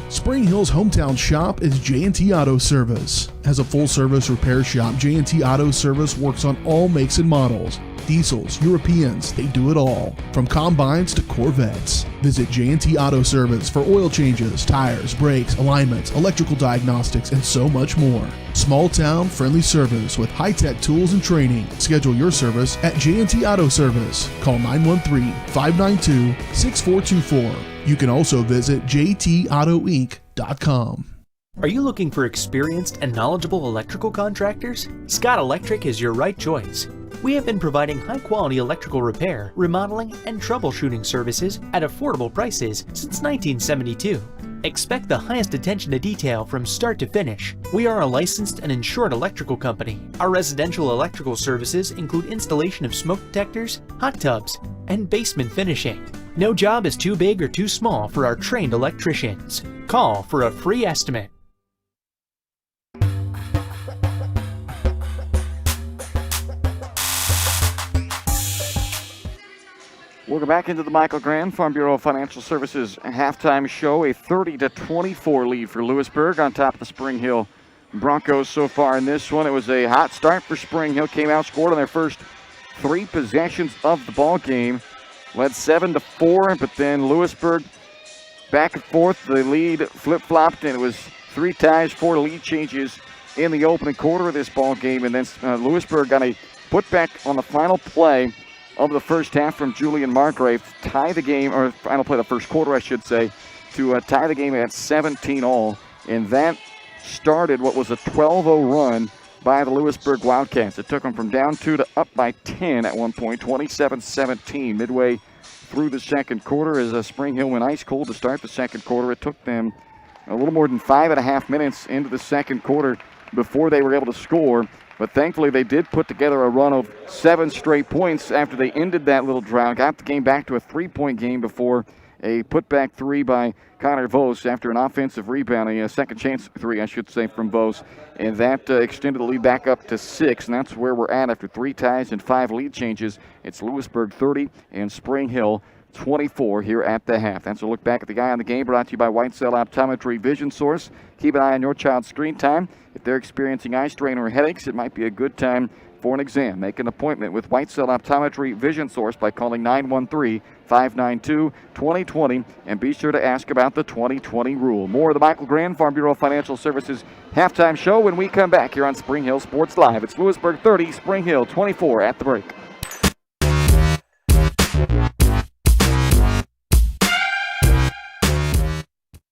Spring Hill's hometown shop is J&T Auto Service. As a full-service repair shop, J&T Auto Service works on all makes and models. Diesels, Europeans, they do it all. From combines to Corvettes. Visit J&T Auto Service for oil changes, tires, brakes, alignments, electrical diagnostics, and so much more. Small town, friendly service with high-tech tools and training. Schedule your service at J&T Auto Service. Call 913-592-6424. You can also visit jtautoinc.com. Are you looking for experienced and knowledgeable electrical contractors? Scott Electric is your right choice. We have been providing high-quality electrical repair, remodeling, and troubleshooting services at affordable prices since 1972. Expect the highest attention to detail from start to finish. We are a licensed and insured electrical company. Our residential electrical services include installation of smoke detectors, hot tubs, and basement finishing. No job is too big or too small for our trained electricians. Call for a free estimate. Welcome back into the Michael Grand Farm Bureau Financial Services halftime show. A 30-24 lead for Louisburg on top of the Spring Hill Broncos so far in this one. It was a hot start for Spring Hill. Came out, scored on their first 3 possessions of the ball game. Led 7-4, but then Lewisburg back and forth. The lead flip-flopped, and it was 3 ties, 4 lead changes in the opening quarter of this ball game. And then Lewisburg got a putback on the final play of the first half from Julian Margrave to tie the game, or final play of the first quarter, I should say, to tie the game at 17-all. And that started what was a 12-0 run by the Louisburg Wildcats. It took them from down 2 to up by 10 at one point, 27-17 midway through the second quarter as Spring Hill went ice cold to start the second quarter. It took them a little more than 5.5 minutes into the second quarter before they were able to score. But thankfully, they did put together a run of 7 straight points after they ended that little drought, got the game back to a 3-point game before a putback 3 by Connor Vos after an offensive rebound, a second chance 3, I should say, from Vos. And that extended the lead back up to 6, and that's where we're at after 3 ties and 5 lead changes. It's Louisburg 30 and Spring Hill 24 here at the half. That's a look back at the Eye on the Game, brought to you by White Cell Optometry Vision Source. Keep an eye on your child's screen time. If they're experiencing eye strain or headaches, it might be a good time for an exam. Make an appointment with White Cell Optometry Vision Source by calling 913-592-2020 and be sure to ask about the 2020 rule. More of the Michael Grand Farm Bureau Financial Services halftime show when we come back here on Spring Hill Sports Live. It's Louisburg 30, Spring Hill 24 at the break.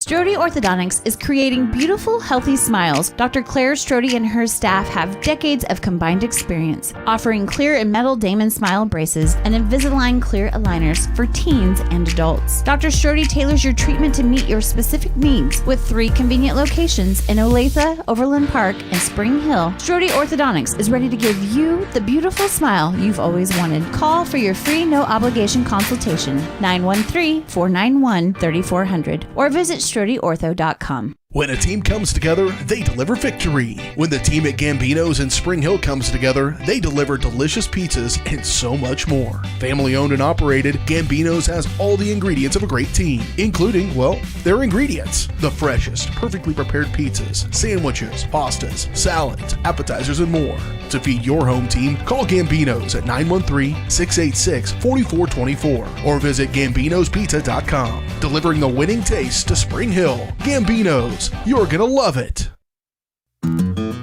Strode Orthodontics is creating beautiful, healthy smiles. Dr. Claire Strode and her staff have decades of combined experience, offering clear and metal Damon smile braces and Invisalign clear aligners for teens and adults. Dr. Strode tailors your treatment to meet your specific needs with 3 convenient locations in Olathe, Overland Park, and Spring Hill. Strode Orthodontics is ready to give you the beautiful smile you've always wanted. Call for your free no-obligation consultation, 913-491-3400, or visit StrodeOrtho.com. When a team comes together, they deliver victory. When the team at Gambino's in Spring Hill comes together, they deliver delicious pizzas and so much more. Family owned and operated, Gambino's has all the ingredients of a great team, including, well, their ingredients. The freshest, perfectly prepared pizzas, sandwiches, pastas, salads, appetizers, and more. To feed your home team, call Gambino's at 913-686-4424 or visit Gambino'sPizza.com. Delivering the winning taste to Spring Hill. Gambino's. You're gonna love it.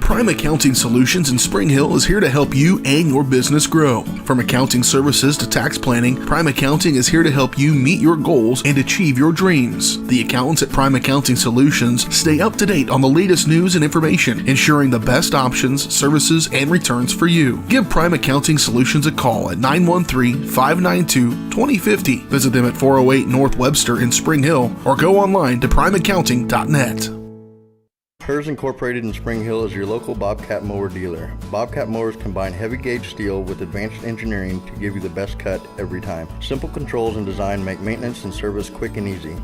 Prime Accounting Solutions in Spring Hill is here to help you and your business grow. From accounting services to tax planning, Prime Accounting is here to help you meet your goals and achieve your dreams. The accountants at Prime Accounting Solutions stay up to date on the latest news and information, ensuring the best options, services, and returns for you. Give Prime Accounting Solutions a call at 913-592-2050. Visit them at 408 North Webster in Spring Hill or go online to primeaccounting.net. Hers Incorporated in Spring Hill is your local Bobcat mower dealer. Bobcat mowers combine heavy gauge steel with advanced engineering to give you the best cut every time. Simple controls and design make maintenance and service quick and easy.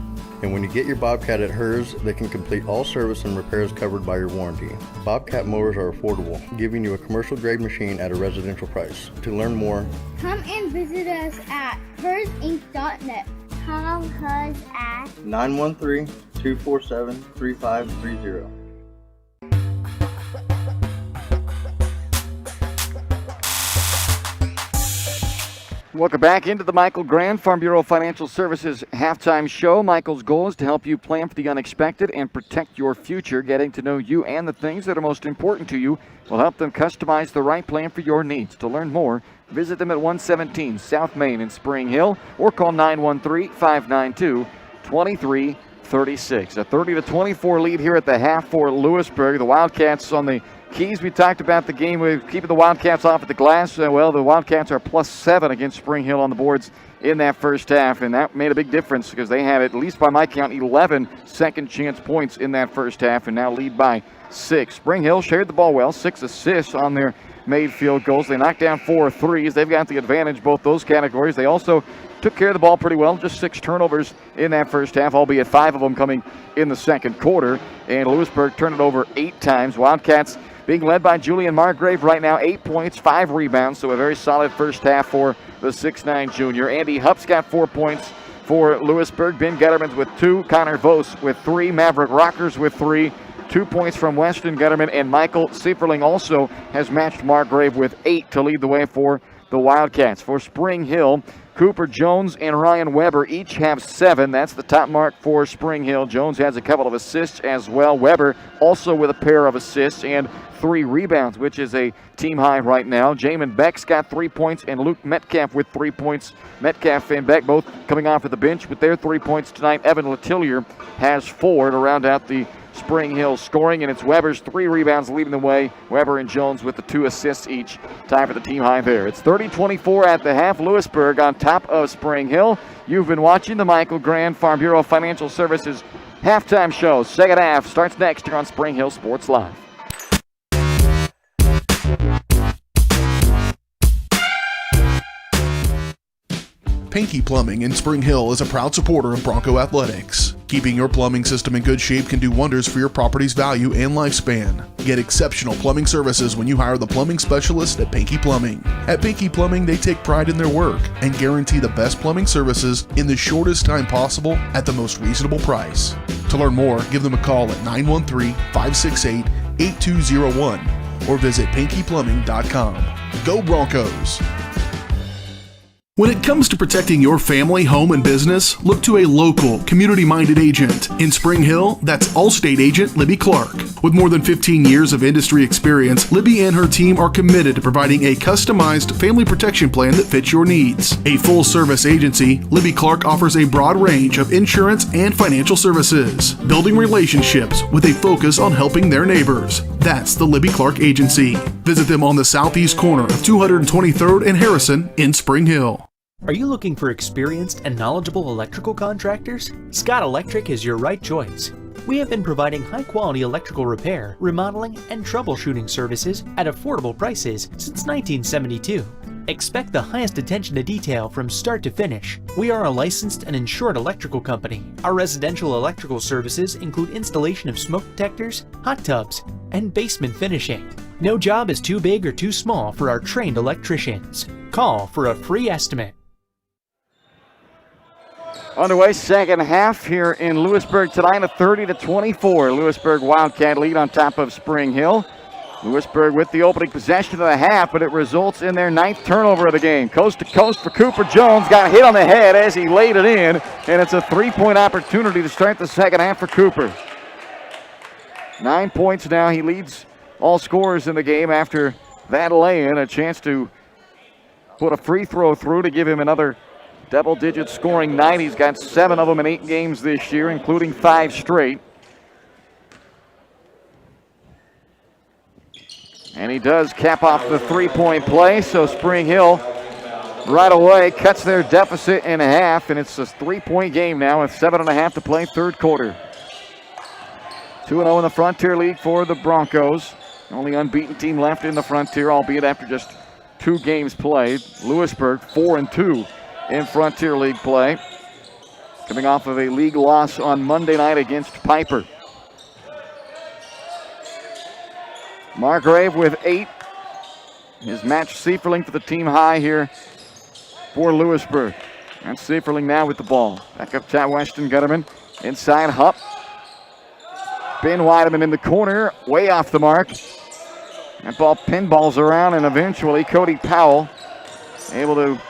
And when you get your Bobcat at Hers, they can complete all service and repairs covered by your warranty. Bobcat mowers are affordable, giving you a commercial grade machine at a residential price. To learn more, Come and visit us at hersinc.net. Call Hers at 913-247-3530. Welcome back into the Michael Grand Farm Bureau Financial Services halftime show. Michael's goal is to help you plan for the unexpected and protect your future. Getting to know you and the things that are most important to you will help them customize the right plan for your needs. To learn more, visit them at 117 South Main in Spring Hill or call 913-592-2336. A 30-24 lead here at the half for Louisburg. The Wildcats on the keys. We talked about the game with keeping the Wildcats off at the glass. Well, the Wildcats are +7 against Spring Hill on the boards in that first half, and that made a big difference because they had, at least by my count, 11 second chance points in that first half and now lead by 6. Spring Hill shared the ball well, 6 assists on their made field goals. They knocked down 4 threes. They've got the advantage both those categories. They also took care of the ball pretty well, just 6 turnovers in that first half, albeit 5 of them coming in the second quarter. And Louisburg turned it over 8 times. Wildcats being led by Julian Margrave right now, 8 points, 5 rebounds, so a very solid first half for the 6'9 junior. Andy Hupp's got 4 points for Louisburg. Ben Gutterman's with 2, Connor Vos with 3, Maverick Rockers with 3, 2 points from Weston Gutterman, and Michael Sieferling also has matched Margrave with 8 to lead the way for the Wildcats. For Spring Hill, Cooper Jones and Ryan Weber each have 7. That's the top mark for Spring Hill. Jones has a couple of assists as well. Weber also with a pair of assists and 3 rebounds, which is a team high right now. Jamin Beck's got 3 points, and Luke Metcalf with 3 points. Metcalf and Beck both coming off of the bench with their 3 points tonight. Evan Letillier has 4 to round out the Spring Hill scoring, and it's Weber's 3 rebounds leading the way. Weber and Jones with the 2 assists each, tie for the team high there. It's 30-24 at the half. Louisburg on top of Spring Hill. You've been watching the Michael Grand Farm Bureau Financial Services halftime show. Second half starts next here on Spring Hill Sports Live. Pinky Plumbing in Spring Hill is a proud supporter of Bronco Athletics. Keeping your plumbing system in good shape can do wonders for your property's value and lifespan. Get exceptional plumbing services when you hire the plumbing specialist at Pinky Plumbing. At Pinky Plumbing, they take pride in their work and guarantee the best plumbing services in the shortest time possible at the most reasonable price. To learn more, give them a call at 913-568-8201 or visit pinkyplumbing.com. Go Broncos! When it comes to protecting your family, home, and business, look to a local, community-minded agent. In Spring Hill, that's Allstate agent Libby Clark. With more than 15 years of industry experience, Libby and her team are committed to providing a customized family protection plan that fits your needs. A full-service agency, Libby Clark offers a broad range of insurance and financial services, building relationships with a focus on helping their neighbors. That's the Libby Clark Agency. Visit them on the southeast corner of 223rd and Harrison in Spring Hill. Are you looking for experienced and knowledgeable electrical contractors? Scott Electric is your right choice. We have been providing high-quality electrical repair, remodeling, and troubleshooting services at affordable prices since 1972. Expect the highest attention to detail from start to finish. We are a licensed and insured electrical company. Our residential electrical services include installation of smoke detectors, hot tubs, and basement finishing. No job is too big or too small for our trained electricians. Call for a free estimate. Underway, second half here in Louisburg tonight, a 30-24. Louisburg Wildcat lead on top of Spring Hill. Louisburg with the opening possession of the half, but it results in their 9th turnover of the game. Coast to coast for Cooper Jones. Got hit on the head as he laid it in, and it's a 3-point opportunity to start the second half for Cooper. 9 points now. He leads all scorers in the game after that lay-in. A chance to put a free throw through to give him another double-digit scoring night. He's got 7 of them in 8 games this year, including 5 straight. And he does cap off the 3-point play, so Spring Hill right away cuts their deficit in half, and it's a 3-point game now with 7.5 to play, third quarter. 2-0 in the Frontier League for the Broncos. Only unbeaten team left in the Frontier, albeit after just 2 games played. Louisburg 4-2 in Frontier League play, coming off of a league loss on Monday night against Piper. Margrave with 8. His match Sieferling for the team high here for Louisburg. And Sieferling now with the ball. Back up to Weston Gutterman. Inside Hupp. Ben Weideman in the corner, way off the mark. That ball pinballs around, and eventually Cody Powell able to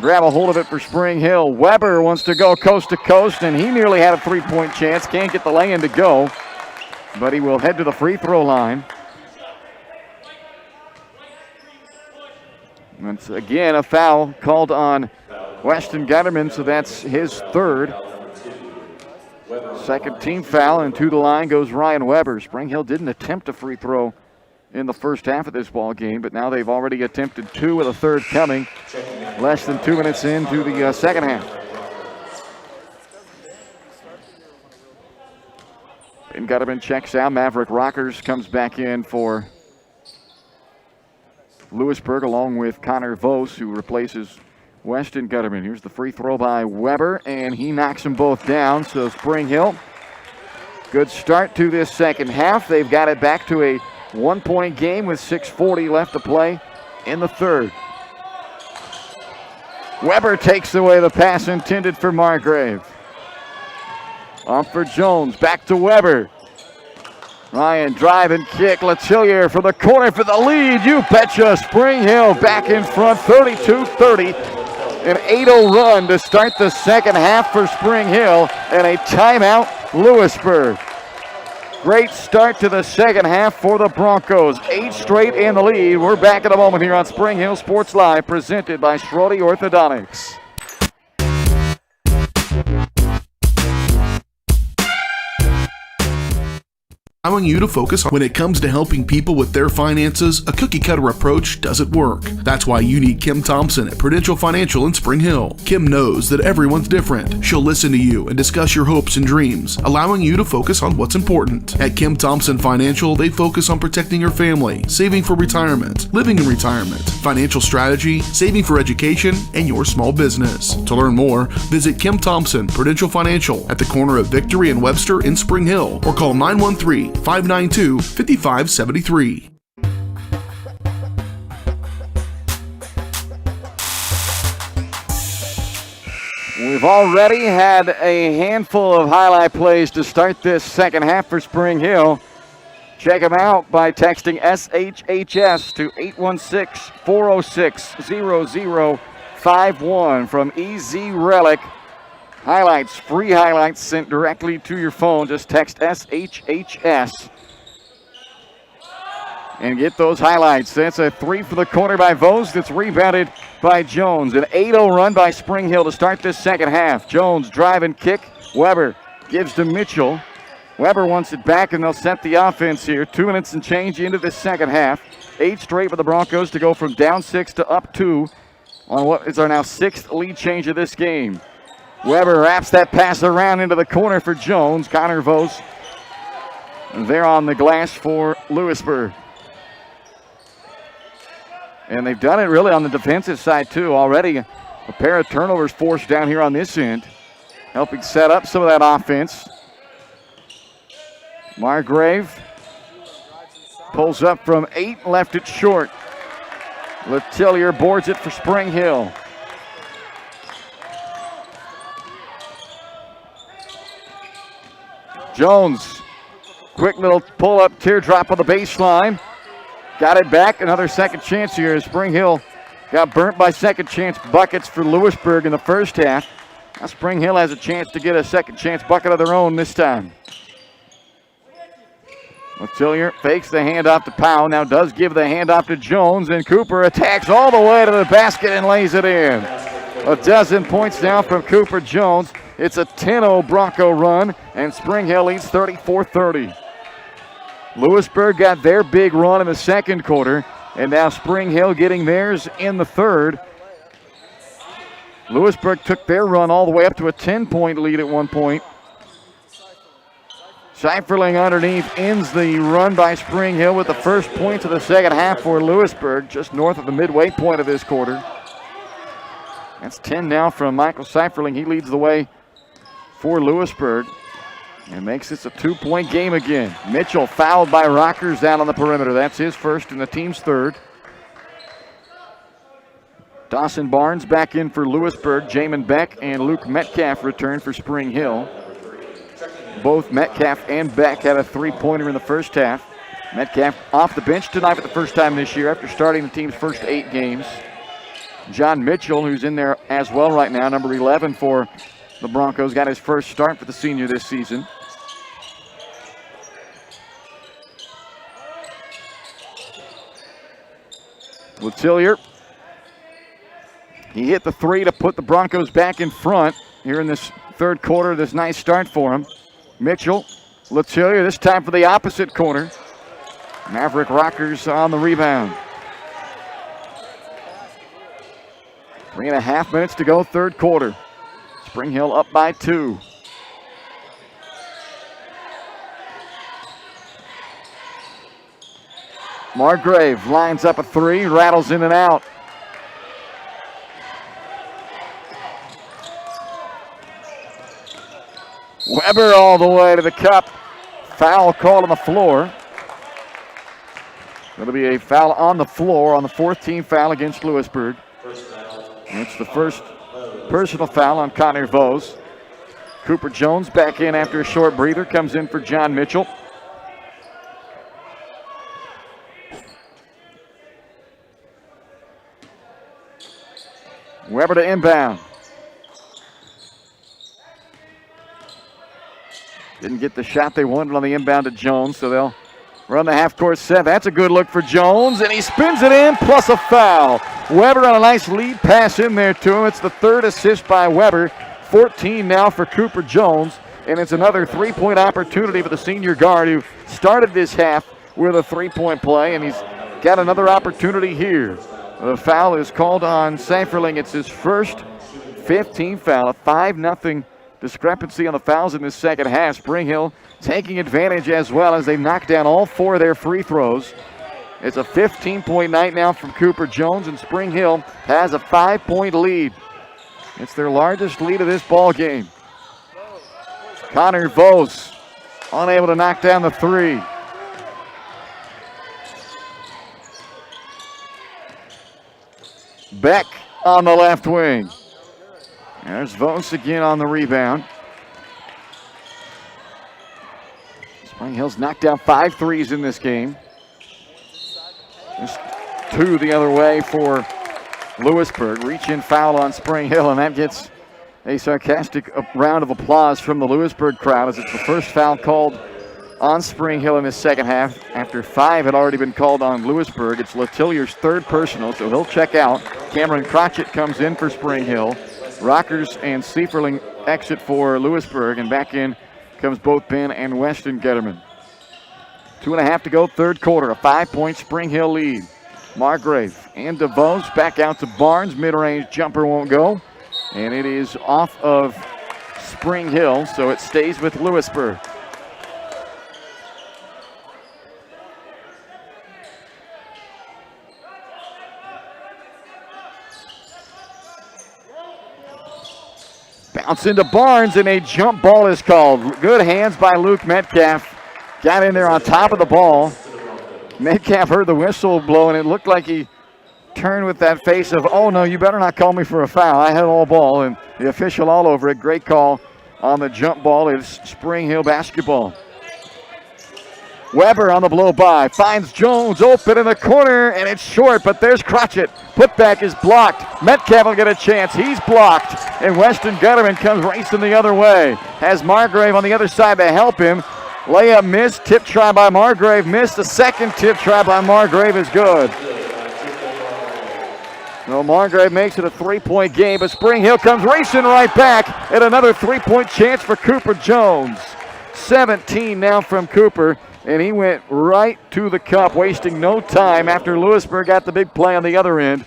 grab a hold of it for Spring Hill. Weber wants to go coast to coast, and he nearly had a 3-point chance. Can't get the lay-in to go, but he will head to the free throw line. Once again, a foul called on Weston Gutterman, so that's his 3rd. Second team foul, and to the line goes Ryan Weber. Spring Hill didn't attempt a free throw in the first half of this ball game, but now they've already attempted 2 with a 3rd coming. Less than 2 minutes into the second half. Ben Gutterman checks out. Maverick Rockers comes back in for Louisburg, along with Connor Vos, who replaces Weston Gutterman. Here's the free throw by Weber, and he knocks them both down. So Spring Hill, good start to this second half. They've got it back to a 1-point game with 6:40 left to play in the third. Weber takes away the pass intended for Margrave. Off for Jones, back to Weber. Ryan drive and kick. Letillier for the corner for the lead. You betcha. Spring Hill back in front, 32-30. An 8-0 run to start the second half for Spring Hill, and a timeout, Louisburg. Great start to the second half for the Broncos. 8 straight in the lead. We're back in a moment here on Spring Hill Sports Live, presented by Strode Orthodontics. allowing you to focus on when it comes to helping people with their finances. A cookie-cutter approach doesn't work. That's why you need Kim Thompson at Prudential Financial in Spring Hill. Kim knows that everyone's different. She'll listen to you and discuss your hopes and dreams, allowing you to focus on what's important. At Kim Thompson Financial, they focus on protecting your family, saving for retirement, living in retirement, financial strategy, saving for education, and your small business. To learn more, visit Kim Thompson Prudential Financial at the corner of Victory and Webster in Spring Hill, or call 913-592-5573. We've already had a handful of highlight plays to start this second half for Spring Hill. Check them out by texting SHHS to 816-406-0051 from EZ Relic. Highlights, free highlights sent directly to your phone. Just text SHHS and get those highlights. That's a 3 for the corner by Vose. That's rebounded by Jones. An 8-0 run by Spring Hill to start this second half. Jones drive and kick. Weber gives to Mitchell. Weber wants it back, and they'll set the offense here. 2 minutes and change into the second half. 8 straight for the Broncos to go from down 6 to up 2 on what is our now 6th lead change of this game. Weber wraps that pass around into the corner for Jones. Connor Vose there on the glass for Louisburg. And they've done it really on the defensive side too. Already a pair of turnovers forced down here on this end, helping set up some of that offense. Margrave pulls up from 8, left it short. Letellier boards it for Spring Hill. Jones, quick little pull-up teardrop on the baseline. Got it back, another second chance here. Spring Hill got burnt by second chance buckets for Louisburg in the first half. Now Spring Hill has a chance to get a second chance bucket of their own this time. Letellier fakes the handoff to Powell, now does give the handoff to Jones, and Cooper attacks all the way to the basket and lays it in. A dozen points now from Cooper Jones. It's a 10-0 Bronco run, and Spring Hill leads 34-30. Louisburg got their big run in the second quarter, and now Spring Hill getting theirs in the third. Louisburg took their run all the way up to a 10-point lead at one point. Seiferling underneath ends the run by Spring Hill with the first points of the second half for Louisburg, just north of the midway point of this quarter. That's 10 now from Michael Seiferling. He leads the way for Louisburg and makes this a 2-point game again. Mitchell fouled by Rockers down on the perimeter. That's his first and the team's third. Dawson Barnes back in for Louisburg. Jamin Beck and Luke Metcalf return for Spring Hill. Both Metcalf and Beck had a 3-pointer in the first half. Metcalf off the bench tonight for the first time this year after starting the team's first 8 games. John Mitchell, who's in there as well right now, number 11 for the Broncos, got his first start for the senior this season. Letellier, he hit the 3 to put the Broncos back in front here in this third quarter. This nice start for him. Mitchell, Letellier, this time for the opposite corner. Maverick Rockers on the rebound. 3.5 minutes to go, third quarter. Spring Hill up by 2. Margrave lines up a 3, rattles in and out. Weber all the way to the cup. Foul called on the floor. It'll be a foul on the floor on the 4th team foul against Louisburg. And it's the first personal foul on Connor Vose. Cooper Jones back in after a short breather, comes in for John Mitchell. Weber to inbound. Didn't get the shot they wanted on the inbound to Jones, so they'll run the half-court set. That's a good look for Jones, and he spins it in, plus a foul. Weber on a nice lead pass in there to him. It's the 3rd assist by Weber. 14 now for Cooper Jones, and it's another three-point opportunity for the senior guard who started this half with a three-point play, and he's got another opportunity here. The foul is called on Seiferling. It's his first 15th foul, a 5-0 discrepancy on the fouls in this second half. Spring Hill taking advantage as well as they knock down all 4 of their free throws. It's a 15-point night now from Cooper Jones, and Spring Hill has a 5-point lead. It's their largest lead of this ball game. Connor Vos unable to knock down the three. Beck on the left wing. There's Vos again on the rebound. Spring Hill's knocked down 5 threes in this game. Just 2 the other way for Louisburg. Reach-in foul on Spring Hill, and that gets a sarcastic round of applause from the Louisburg crowd as it's the first foul called on Spring Hill in this second half. After 5 had already been called on Louisburg, it's Latillier's 3rd personal, so he'll check out. Cameron Crotchett comes in for Spring Hill. Rockers and Seiferling exit for Louisburg, and back in comes both Ben and Weston Getterman. 2.5 to go, third quarter, a 5-point Spring Hill lead. Margrave and DeVos back out to Barnes. Mid-range jumper won't go, and it is off of Spring Hill, so it stays with Louisburg. Bounce into Barnes, and a jump ball is called. Good hands by Luke Metcalf. Got in there on top of the ball. Metcalf heard the whistle blow, and it looked like he turned with that face of, oh no, you better not call me for a foul. I had all ball, and the official all over it. Great call on the jump ball. It's Spring Hill basketball. Weber on the blow by, finds Jones open in the corner, and it's short, but there's Crotchett. Putback is blocked. Metcalf will get a chance. He's blocked, and Weston Gutterman comes racing the other way. Has Margrave on the other side to help him. Layup missed, tip try by Margrave missed. The second tip try by Margrave is good. So Margrave makes it a 3-point game, but Spring Hill comes racing right back, and another 3-point chance for Cooper Jones. 17 now from Cooper, and he went right to the cup, wasting no time after Louisburg got the big play on the other end.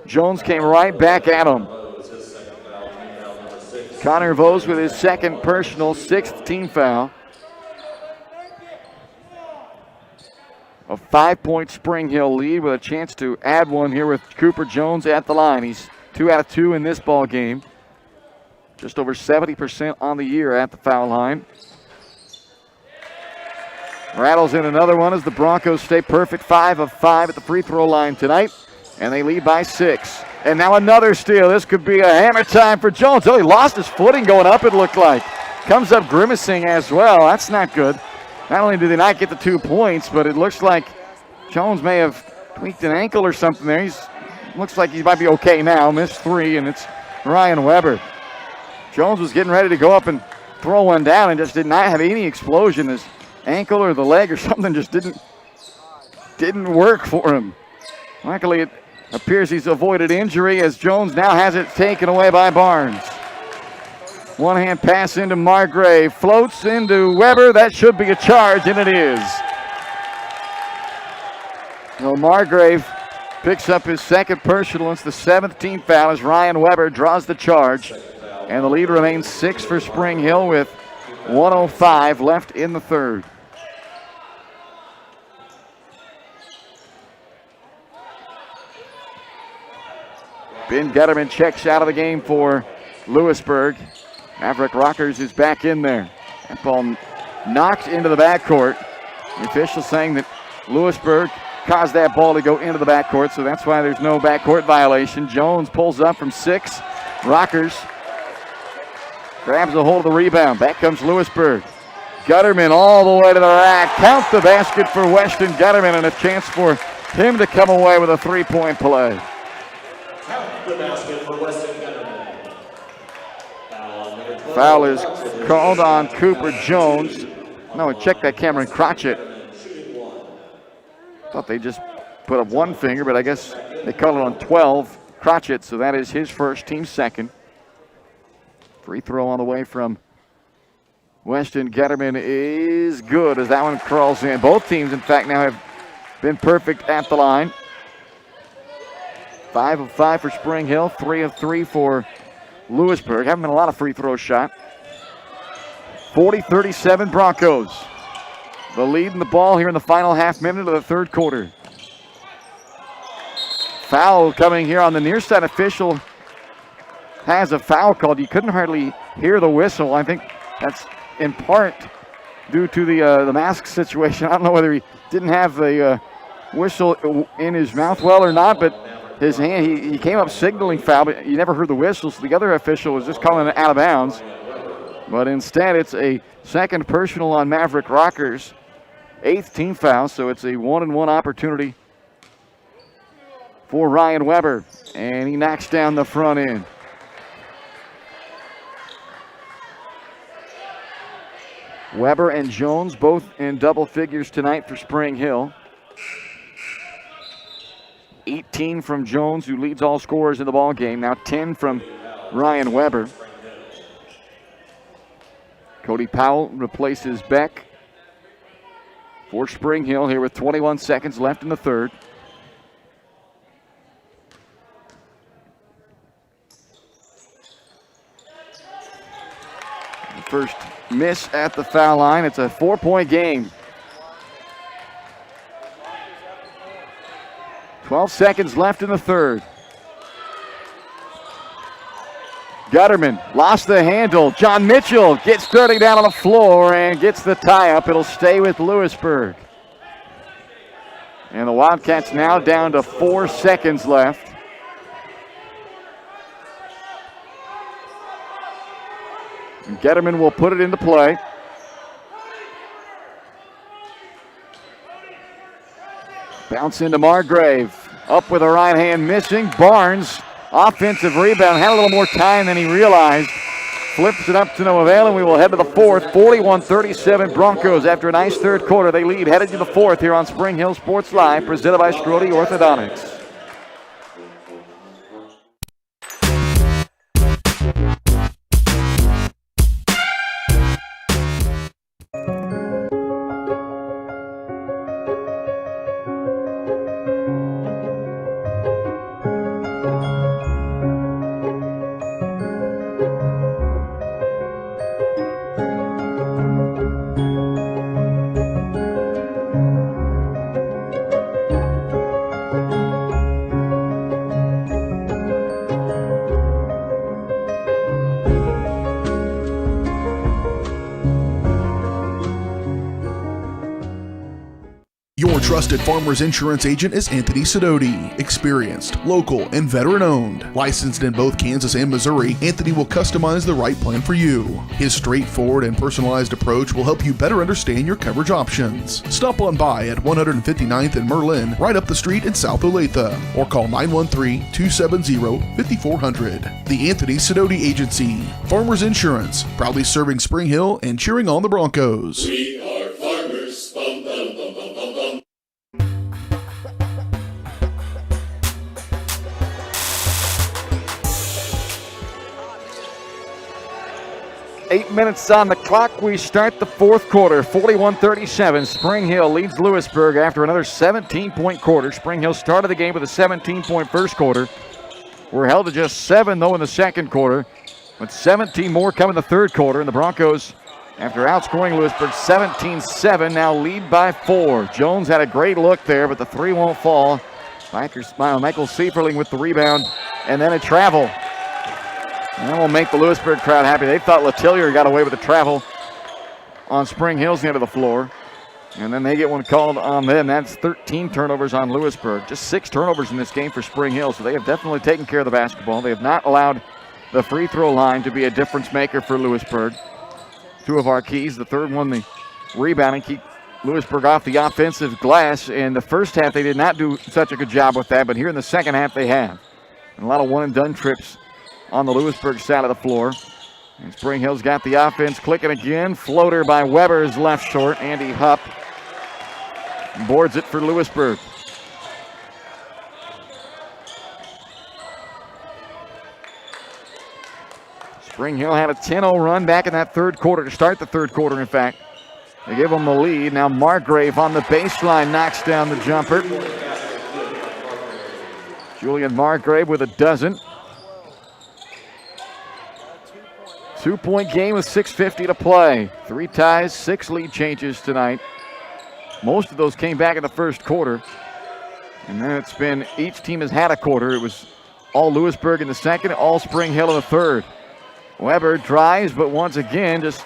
Jones came right back at him. Connor Vos with his second personal, 6th team foul. A 5-point Spring Hill lead with a chance to add one here with Cooper Jones at the line. He's 2 out of 2 in this ball game. Just over 70% on the year at the foul line. Rattles in another one as the Broncos stay perfect, 5 of 5 at the free throw line tonight, and they lead by 6. And now another steal. This could be a hammer time for Jones. Oh, he lost his footing going up, it looked like. Comes up grimacing as well. That's not good. Not only did they not get the 2 points, but it looks like Jones may have tweaked an ankle or something there. Looks like he might be okay now. Missed 3, and it's Ryan Weber. Jones was getting ready to go up and throw one down and just did not have any explosion. His ankle or the leg or something just didn't work for him. Luckily, it appears he's avoided injury as Jones now has it taken away by Barnes. One-hand pass into Margrave, floats into Weber. That should be a charge, and it is. So Margrave picks up his second personal. It's the 7th team foul as Ryan Weber draws the charge. And the lead remains 6 for Spring Hill with 1:05 left in the third. Ben Getterman checks out of the game for Louisburg. Maverick Rockers is back in there. That ball knocked into the backcourt. The official saying that Louisburg caused that ball to go into the backcourt, so that's why there's no backcourt violation. Jones pulls up from 6. Rockers grabs a hold of the rebound. Back comes Louisburg. Gutterman all the way to the rack. Count the basket for Weston Gutterman, and a chance for him to come away with a 3-point play. Count the basket for Weston Getterman. Foul is called on Cooper Jones. No, check that, Cameron Crotchett. Thought they just put up one finger, but I guess they called it on 12. Crotchett, so that is his first, team second. Free throw on the way from Weston Getterman is good as that one crawls in. Both teams, in fact, now have been perfect at the line. 5 of 5 for Spring Hill, 3 of 3 for Louisburg. Haven't been a lot of free throws shot. 40-37 Broncos. The lead in the ball here in the final half minute of the third quarter. Foul coming here on the near side. Official has a foul called. You couldn't hardly hear the whistle. I think that's in part due to the mask situation. I don't know whether he didn't have the whistle in his mouth well or not, but his hand, he came up signaling foul, but you never heard the whistle, so the other official was just calling it out of bounds. But instead, it's a second personal on Maverick Rockers. 8th team foul, so it's a 1-and-1 opportunity for Ryan Weber. And he knocks down the front end. Weber and Jones both in double figures tonight for Spring Hill. 18 from Jones, who leads all scorers in the ball game. Now 10 from Ryan Weber. Cody Powell replaces Beck for Spring Hill here with 21 seconds left in the third. The first miss at the foul line. It's a 4-point game. 12 seconds left in the third. Gutterman lost the handle. John Mitchell gets starting down on the floor and gets the tie up. It'll stay with Louisburg. And the Wildcats now down to 4 seconds left. And Gutterman will put it into play. Bounce into Margrave. Up with a right hand missing. Barnes, offensive rebound. Had a little more time than he realized. Flips it up to no avail, and we will head to the fourth. 41-37 Broncos after a nice third quarter. They lead headed to the fourth here on Spring Hill Sports Live, presented by Strode Orthodontics. Your trusted Farmers Insurance agent is Anthony Sidoti. Experienced, local, and veteran-owned. Licensed in both Kansas and Missouri, Anthony will customize the right plan for you. His straightforward and personalized approach will help you better understand your coverage options. Stop on by at 159th and Merlin, right up the street in South Olathe, or call 913-270-5400. The Anthony Sidoti Agency. Farmers Insurance, proudly serving Spring Hill and cheering on the Broncos. We are farmers. Bum, bum, bum, bum, bum, bum. 8 minutes on the clock. We start the fourth quarter. 41-37. Spring Hill leads Louisburg after another 17-point quarter. Spring Hill started the game with a 17-point first quarter. We're held to just 7, though, in the second quarter. With 17 more come in the third quarter. And the Broncos, after outscoring Louisburg 17-7, now lead by 4. Jones had a great look there, but the three won't fall. Michael Sieferling with the rebound, and then a travel. And that will make the Louisburg crowd happy. They thought Letellier got away with the travel on Spring Hill's end of the floor. And then they get one called on them. That's 13 turnovers on Louisburg. Just 6 turnovers in this game for Spring Hill. So they have definitely taken care of the basketball. They have not allowed the free throw line to be a difference maker for Lewisburg. 2 of our keys. The third one, the rebounding, keep Lewisburg off the offensive glass. In the first half, they did not do such a good job with that. But here in the second half, they have. And a lot of one-and-done trips on the Lewisburg side of the floor. And Spring Hill's got the offense clicking again. Floater by Weber is left short. Andy Hupp boards it for Lewisburg. Spring Hill had a 10-0 run back in that third quarter, to start the third quarter, in fact. They give them the lead. Now Margrave on the baseline knocks down the jumper. Julian Margrave with a dozen. 2-point game with 6:50 to play. 3 ties, 6 lead changes tonight. Most of those came back in the first quarter. And then it's been, each team has had a quarter. It was all Louisburg in the second, all Spring Hill in the third. Weber drives, but once again, just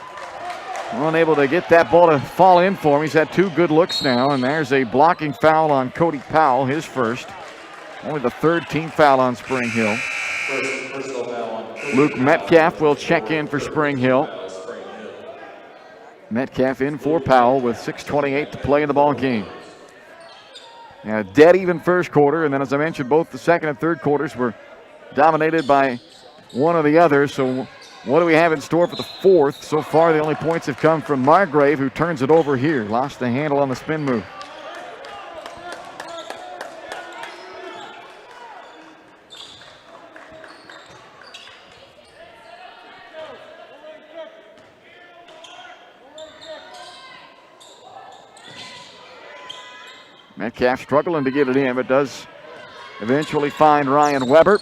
unable to get that ball to fall in for him. He's had 2 good looks now, and there's a blocking foul on Cody Powell, his first. Only the 3rd team foul on Spring Hill. Luke Metcalf will check in for Spring Hill. Metcalf in for Powell with 6:28 to play in the ball game. Yeah, dead even first quarter, and then as I mentioned, both the second and third quarters were dominated by one or the other. So what do we have in store for the fourth? So far, the only points have come from Margrave, who turns it over here. Lost the handle on the spin move. Metcalf struggling to get it in, but does eventually find Ryan Weber.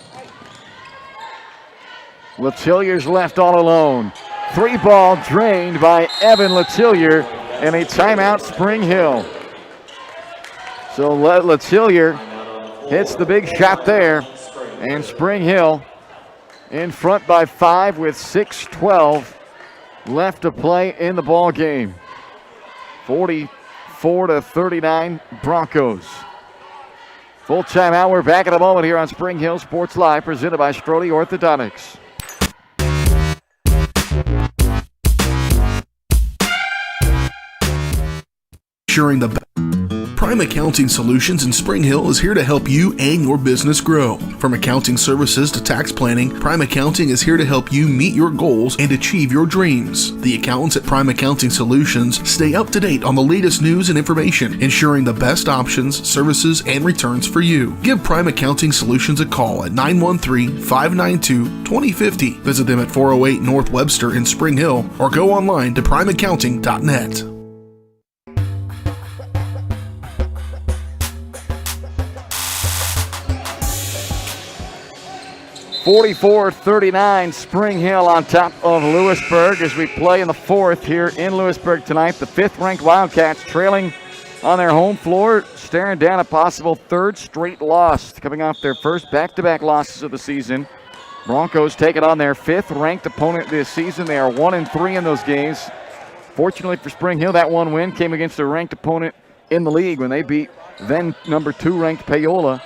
Letillier's left all alone. 3-ball drained by Evan Letillier, and a timeout Spring Hill. So Letillier hits the big shot there, and Spring Hill in front by 5 with 6:12 left to play in the ball game. 44-39 Broncos. Full timeout. We're back in a moment here on Spring Hill Sports Live, presented by Strode Orthodontics. Ensuring the Prime Accounting Solutions in Spring Hill is here to help you and your business grow. From accounting services to tax planning, Prime Accounting is here to help you meet your goals and achieve your dreams. The accountants at Prime Accounting Solutions stay up to date on the latest news and information, ensuring the best options, services, and returns for you. Give Prime Accounting Solutions a call at 913-592-2050. Visit them at 408 North Webster in Spring Hill, or go online to primeaccounting.net. 44-39 Spring Hill on top of Louisburg as we play in the fourth here in Louisburg tonight. The 5th-ranked Wildcats trailing on their home floor, staring down a possible 3rd straight loss, coming off their first back-to-back losses of the season. Broncos taking on their 5th-ranked opponent this season. They are 1-3 in those games. Fortunately for Spring Hill, that one win came against a ranked opponent in the league when they beat then number 2-ranked Paola.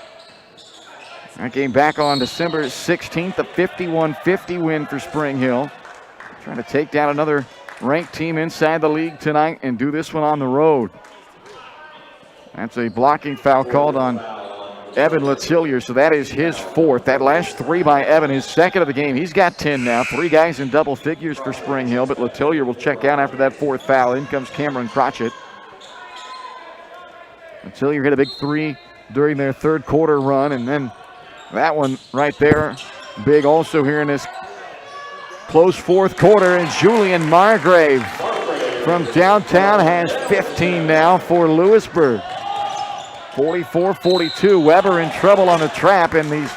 That game back on December 16th, a 51-50 win for Spring Hill. Trying to take down another ranked team inside the league tonight and do this one on the road. That's a blocking foul called on Evan Letillier, so that is his 4th. That last 3 by Evan, his 2nd of the game. He's got 10 now. 3 guys in double figures for Spring Hill, but Letillier will check out after that 4th foul. In comes Cameron Crotchett. Letillier hit a big 3 during their 3rd quarter run, and then that one right there, big also here in this close 4th quarter. And Julian Margrave from downtown has 15 now for Louisburg. 44-42. Weber in trouble on the trap, and he's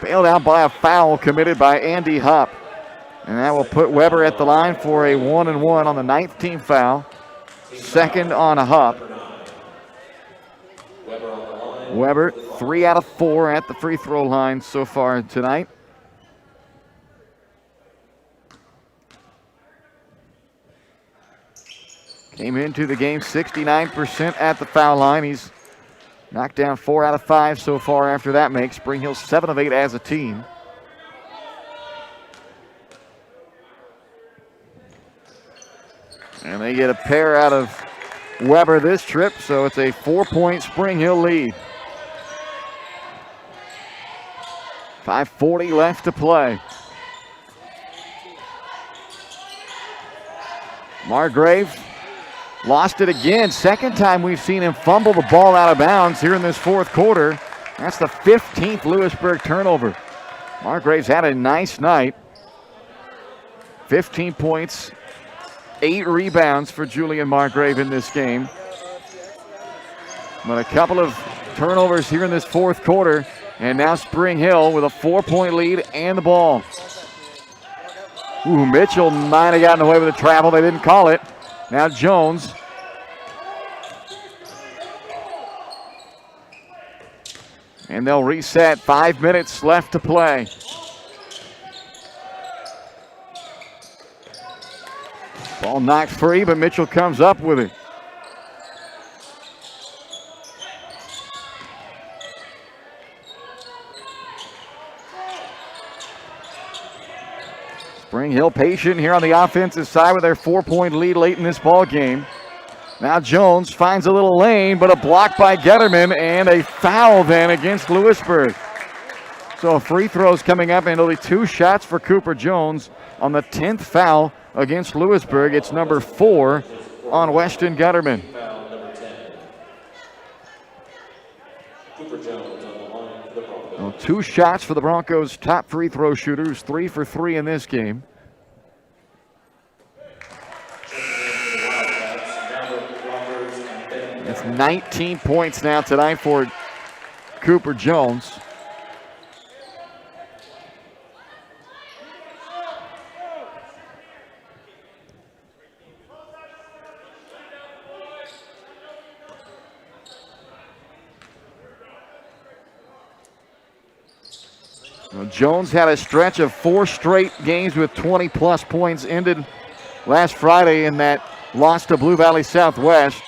bailed out by a foul committed by Andy Hupp. And that will put Weber at the line for a 1-1 on the 9th team foul. 2nd on Hupp. Weber, 3 out of 4 at the free throw line so far tonight. Came into the game 69% at the foul line. He's knocked down 4 out of 5 so far after that make. Spring Hill 7 of 8 as a team. And they get a pair out of Weber this trip, so it's a 4-point Spring Hill lead. 5:40 left to play. Margrave lost it again. 2nd time we've seen him fumble the ball out of bounds here in this 4th quarter. That's the 15th Louisburg turnover. Margrave's had a nice night. 15 points, 8 rebounds for Julian Margrave in this game. But a couple of turnovers here in this fourth quarter, and now Spring Hill with a 4-point lead and the ball. Ooh, Mitchell might have gotten away with a travel. They didn't call it. Now Jones. And they'll reset. 5 minutes left to play. Ball knocked free, but Mitchell comes up with it. Spring Hill patient here on the offensive side with their 4-point lead late in this ball game. Now Jones finds a little lane, but a block by Getterman and a foul then against Louisburg. So free throws coming up and only 2 shots for Cooper Jones on the 10th foul against Louisburg. It's number 4 on Weston Getterman. Foul number 10. Cooper Jones on the line for the Broncos. Well, 2 shots for the Broncos' top free throw shooters, 3 for 3 in this game. It's 19 points now tonight for Cooper Jones. Well, Jones had a stretch of 4 straight games with 20-plus points, ended last Friday in that loss to Blue Valley Southwest.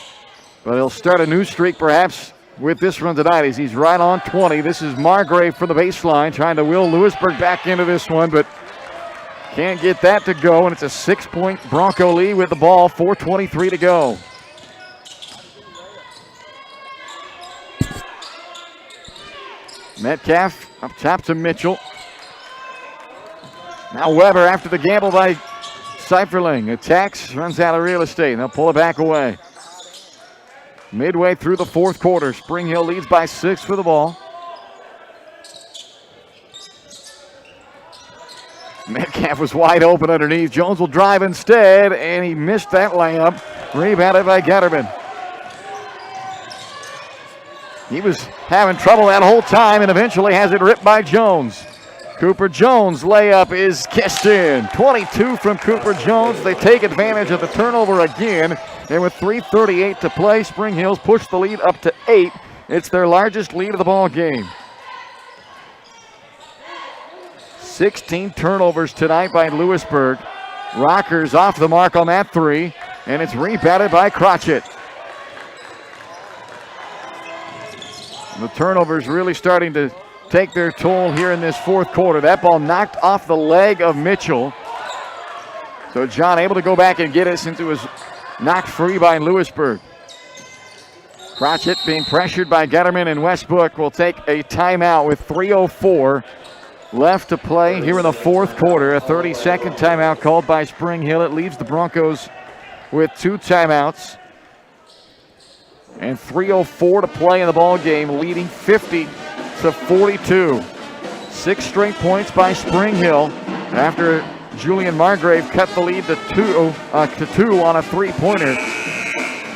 But he'll start a new streak perhaps with this run tonight as he's right on 20. This is Margrave for the baseline, trying to will Louisburg back into this one, but can't get that to go, and it's a 6-point Bronco lead with the ball, 4:23 to go. Metcalf up top to Mitchell. Now Weber after the gamble by Seiferling. Attacks, runs out of real estate, and they'll pull it back away. Midway through the fourth quarter, Spring Hill leads by 6 with the ball. Metcalf was wide open underneath. Jones will drive instead, and he missed that layup. Rebounded by Getterman. He was having trouble that whole time and eventually has it ripped by Jones. Cooper Jones' layup is kissed in. 22 from Cooper Jones. They take advantage of the turnover again. And with 3:38 to play, Spring Hill's pushed the lead up to 8. It's their largest lead of the ball game. 16 turnovers tonight by Louisburg. Rockers off the mark on that 3, and it's rebounded by Crotchet. The turnovers really starting to take their toll here in this fourth quarter. That ball knocked off the leg of Mitchell. So John able to go back and get it since it was knocked free by Louisburg. Crotchet being pressured by Getterman, and Westbrook will take a timeout with 3:04 left to play here in the fourth quarter. A 30-second timeout called by Spring Hill. It leaves the Broncos with 2 timeouts. And 3:04 to play in the ball game, leading 50-42. 6 straight points by Spring Hill after Julian Margrave cut the lead to 2 on a 3-pointer.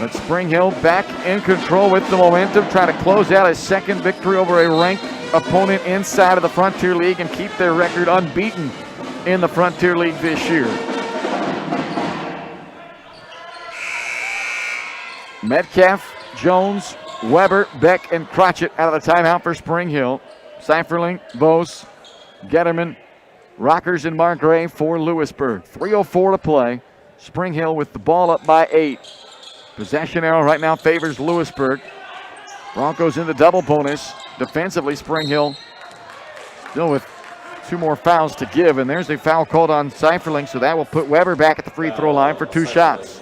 But Spring Hill back in control with the momentum, trying to close out a second victory over a ranked opponent inside of the Frontier League and keep their record unbeaten in the Frontier League this year. Metcalf, Jones, Weber, Beck, and Crotchet out of the timeout for Spring Hill. Seiferling, Vos, Getterman, Rockers, and Margrave for Louisburg. 3:04 to play. Spring Hill with the ball up by 8. Possession arrow right now favors Louisburg. Broncos in the double bonus. Defensively, Spring Hill still with 2 more fouls to give, and there's a foul called on Seiferling, so that will put Weber back at the free throw line for 2 shots.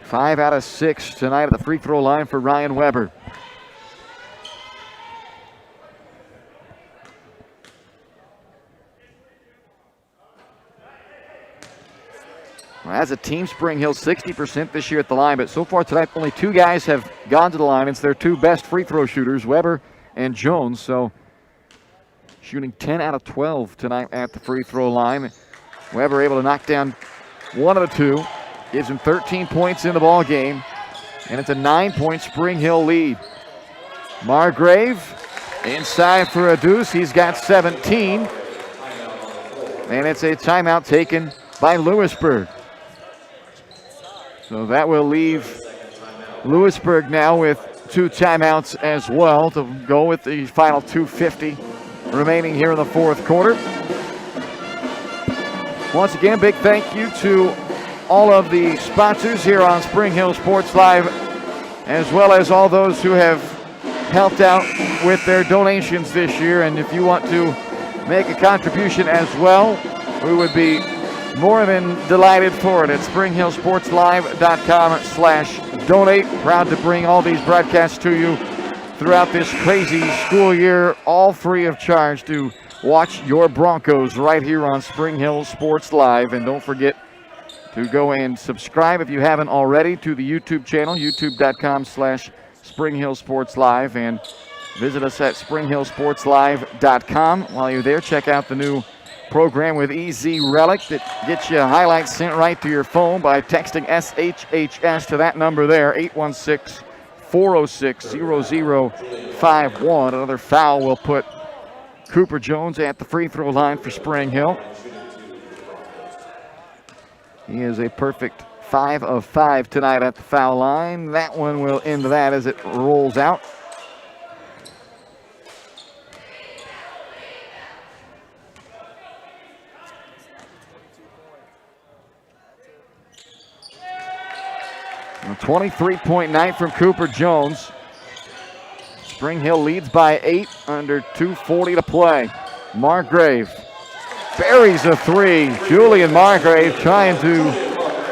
5 out of 6 tonight at the free throw line for Ryan Weber. Well, as a team, Spring Hill 60% this year at the line, but so far tonight only 2 guys have gone to the line. It's their 2 best free throw shooters. Weber and Jones. So shooting 10 out of 12 tonight at the free throw line. Weber able to knock down one of the two. Gives him 13 points in the ball game. And it's a 9-point Spring Hill lead. Margrave inside for a deuce. He's got 17. And it's a timeout taken by Louisburg. So that will leave Louisburg now with 2 timeouts as well to go with the final 2:50 remaining here in the fourth quarter. Once again, big thank you to all of the sponsors here on Spring Hill Sports Live, as well as all those who have helped out with their donations this year. And if you want to make a contribution as well, we would be more than delighted for it at springhillsportslive.com/donate. Proud to bring all these broadcasts to you throughout this crazy school year, all free of charge, to watch your Broncos right here on Spring Hill Sports Live. And don't forget to go and subscribe if you haven't already to the YouTube channel, youtube.com/springhillsportslive, and visit us at springhillsportslive.com. While you're there, check out the new program with EZ Relic that gets you highlights sent right to your phone by texting SHHS to that number there, 816-406-0051. Another foul will put Cooper Jones at the free throw line for Spring Hill. He is a perfect 5 of 5 tonight at the foul line. That one will end that as it rolls out. A 23-point night from Cooper Jones. Spring Hill leads by 8 under 2:40 to play. Margrave buries a 3. Julian Margrave trying to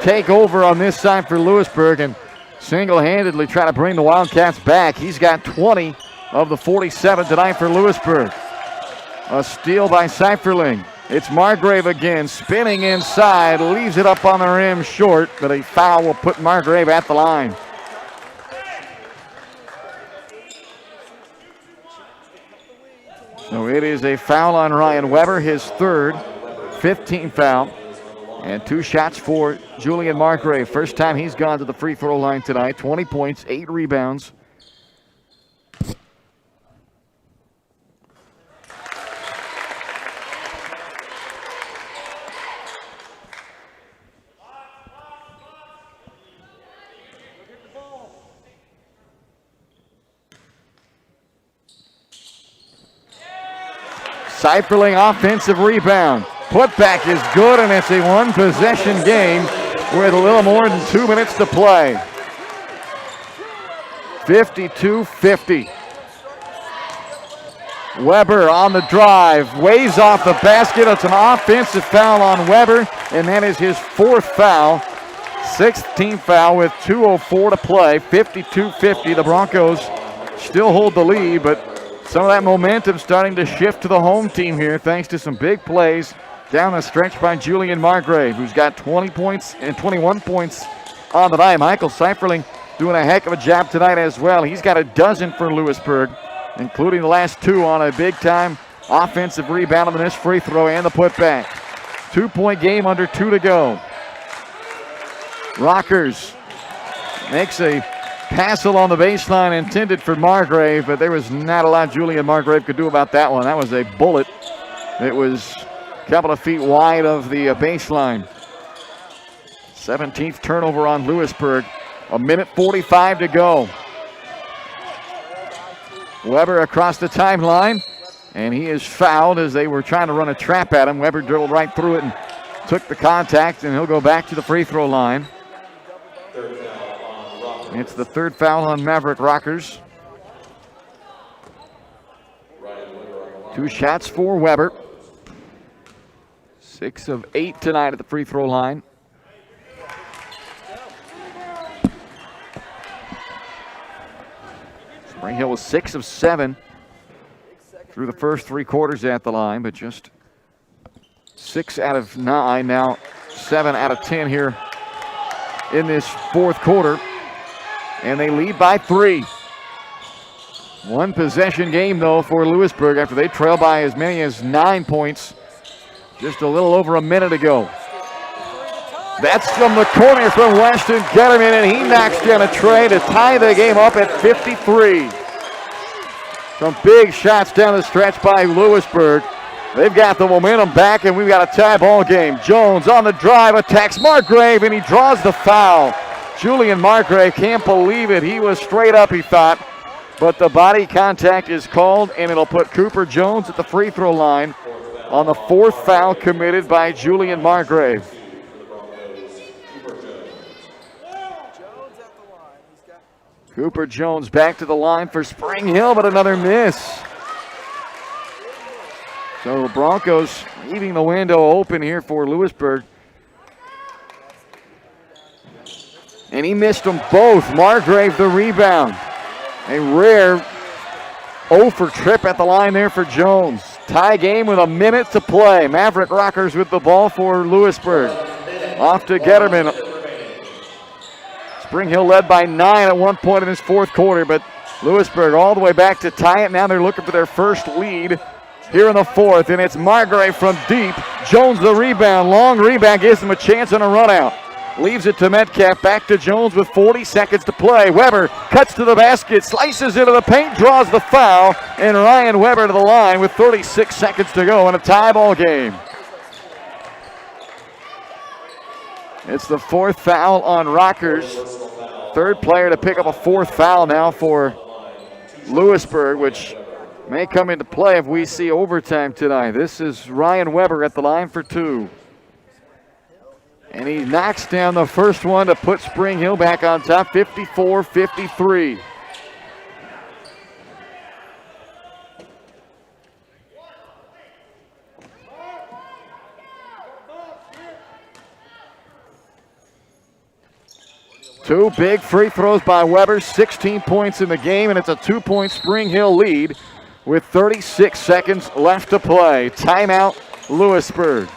take over on this side for Louisburg and single-handedly try to bring the Wildcats back. He's got 20 of the 47 tonight for Louisburg. A steal by Seiferling. It's Margrave again, spinning inside, leaves it up on the rim short, but a foul will put Margrave at the line. So it is a foul on Ryan Weber, his third, 15th foul, and 2 shots for Julian Margrave. First time he's gone to the free throw line tonight, 20 points, 8 rebounds. Seiferling offensive rebound. Putback is good, and it's a one-possession game with a little more than 2 minutes to play. 52-50. Weber on the drive, ways off the basket. It's an offensive foul on Weber, and that is his 4th foul. 16th foul with 2:04 to play. 52-50. The Broncos still hold the lead, but some of that momentum starting to shift to the home team here thanks to some big plays down the stretch by Julian Margrave, who's got 20 points and 21 points on the night. Michael Seiferling doing a heck of a job tonight as well. He's got a dozen for Louisburg, including the last 2 on a big-time offensive rebound on this free throw and the putback. 2-point game under 2 to go. Rockers makes a Hassel on the baseline intended for Margrave, but there was not a lot Julian Margrave could do about that one. That was a bullet. It was a couple of feet wide of the baseline. 17th turnover on Louisburg. 1:45 to go. Weber across the timeline, and he is fouled as they were trying to run a trap at him. Weber dribbled right through it and took the contact, and he'll go back to the free throw line. It's the 3rd foul on Maverick Rockers. 2 shots for Weber. 6 of 8 tonight at the free throw line. Spring Hill was 6 of 7 through the first 3 quarters at the line, but just 6 out of 9, now 7 out of 10 here in this 4th quarter. And they lead by 3. One possession game, though, for Louisburg after they trail by as many as 9 points just a little over a minute ago. That's from the corner from Weston Getterman, and he knocks down a tray to tie the game up at 53. Some big shots down the stretch by Louisburg. They've got the momentum back, and we've got a tie ball game. Jones on the drive, attacks Margrave, and he draws the foul. Julian Margrave can't believe it. He was straight up, he thought. But the body contact is called, and it'll put Cooper Jones at the free throw line on the 4th foul committed by Julian Margrave. Cooper Jones back to the line for Spring Hill, but another miss. So the Broncos leaving the window open here for Louisburg. And he missed them both. Margrave the rebound. A rare 0 for trip at the line there for Jones. Tie game with a minute to play. Maverick Rockers with the ball for Louisburg. Off to Getterman. Spring Hill led by 9 at one point in this 4th quarter, but Louisburg all the way back to tie it. Now they're looking for their first lead here in the 4th, and it's Margrave from deep. Jones the rebound. Long rebound gives them a chance on a run out. Leaves it to Metcalf, back to Jones with 40 seconds to play. Weber cuts to the basket, slices into the paint, draws the foul, and Ryan Weber to the line with 36 seconds to go in a tie ball game. It's the 4th foul on Rockers. 3rd player to pick up a 4th foul now for Louisburg, which may come into play if we see overtime tonight. This is Ryan Weber at the line for 2. And he knocks down the first one to put Spring Hill back on top, 54-53. Two big free throws by Weber, 16 points in the game, and it's a 2-point Spring Hill lead with 36 seconds left to play. Timeout, Louisburg.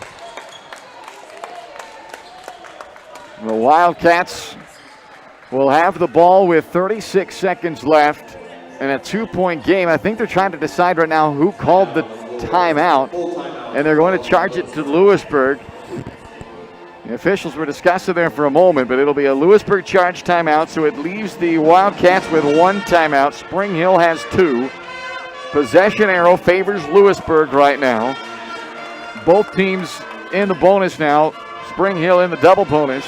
The Wildcats will have the ball with 36 seconds left in a 2-point game. I think they're trying to decide right now who called the timeout, and they're going to charge it to Louisburg. The officials were discussing there for a moment, but it'll be a Louisburg charge timeout, so it leaves the Wildcats with 1 timeout. Spring Hill has 2. Possession arrow favors Louisburg right now. Both teams in the bonus now. Spring Hill in the double bonus.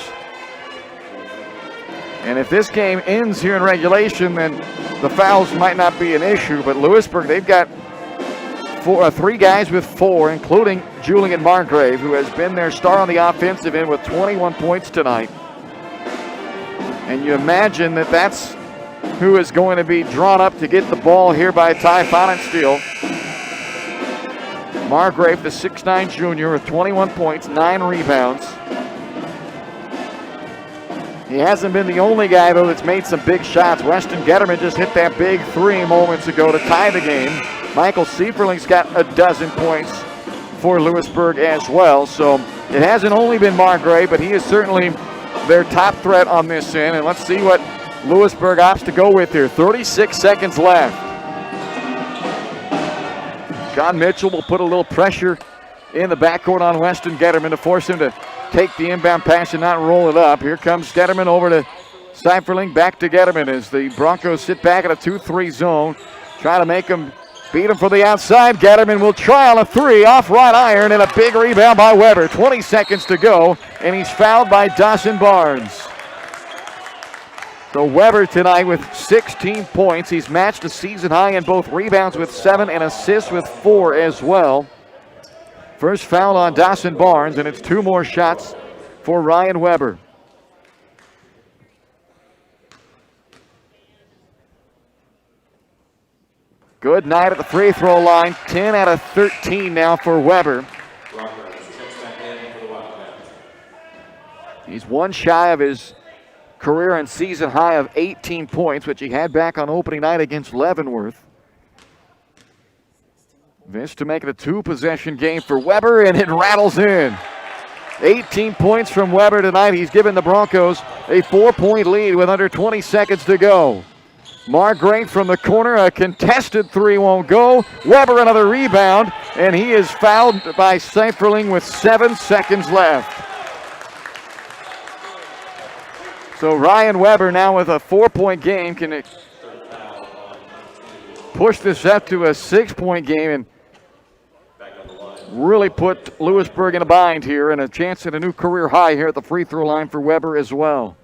And if this game ends here in regulation, then the fouls might not be an issue. But Louisburg, they've got 3 guys with 4, including Julian Margrave, who has been their star on the offensive end with 21 points tonight. And you imagine that that's who is going to be drawn up to get the ball here by Ty Fonensteel. Margrave, the 6'9 junior, with 21 points, 9 rebounds. He hasn't been the only guy, though, that's made some big shots. Weston Getterman just hit that big 3 moments ago to tie the game. Michael Sieferling's got a dozen points for Louisburg as well. So it hasn't only been Margrave, but he is certainly their top threat on this end. And let's see what Louisburg opts to go with here. 36 seconds left. John Mitchell will put a little pressure in the backcourt on Weston Getterman to force him to take the inbound pass and not roll it up. Here comes Getterman over to Seiferling, back to Getterman as the Broncos sit back in a 2-3 zone. Try to make him beat him from the outside. Getterman will try on a 3 off right iron, and a big rebound by Weber. 20 seconds to go, and he's fouled by Dawson Barnes. So Weber tonight with 16 points. He's matched a season high in both rebounds with 7 and assists with 4 as well. First foul on Dawson Barnes, and it's 2 more shots for Ryan Weber. Good night at the free throw line. 10 out of 13 now for Weber. He's 1 shy of his career and season high of 18 points, which he had back on opening night against Leavenworth. This to make it a 2-possession game for Weber, and it rattles in. 18 points from Weber tonight. He's given the Broncos a 4-point lead with under 20 seconds to go. Margrave from the corner, a contested three won't go. Weber another rebound, and he is fouled by Seiferling with 7 seconds left. So Ryan Weber now with a 4-point game can push this up to a 6-point game and really put Louisburg in a bind here, and a chance at a new career high here at the free throw line for Weber as well.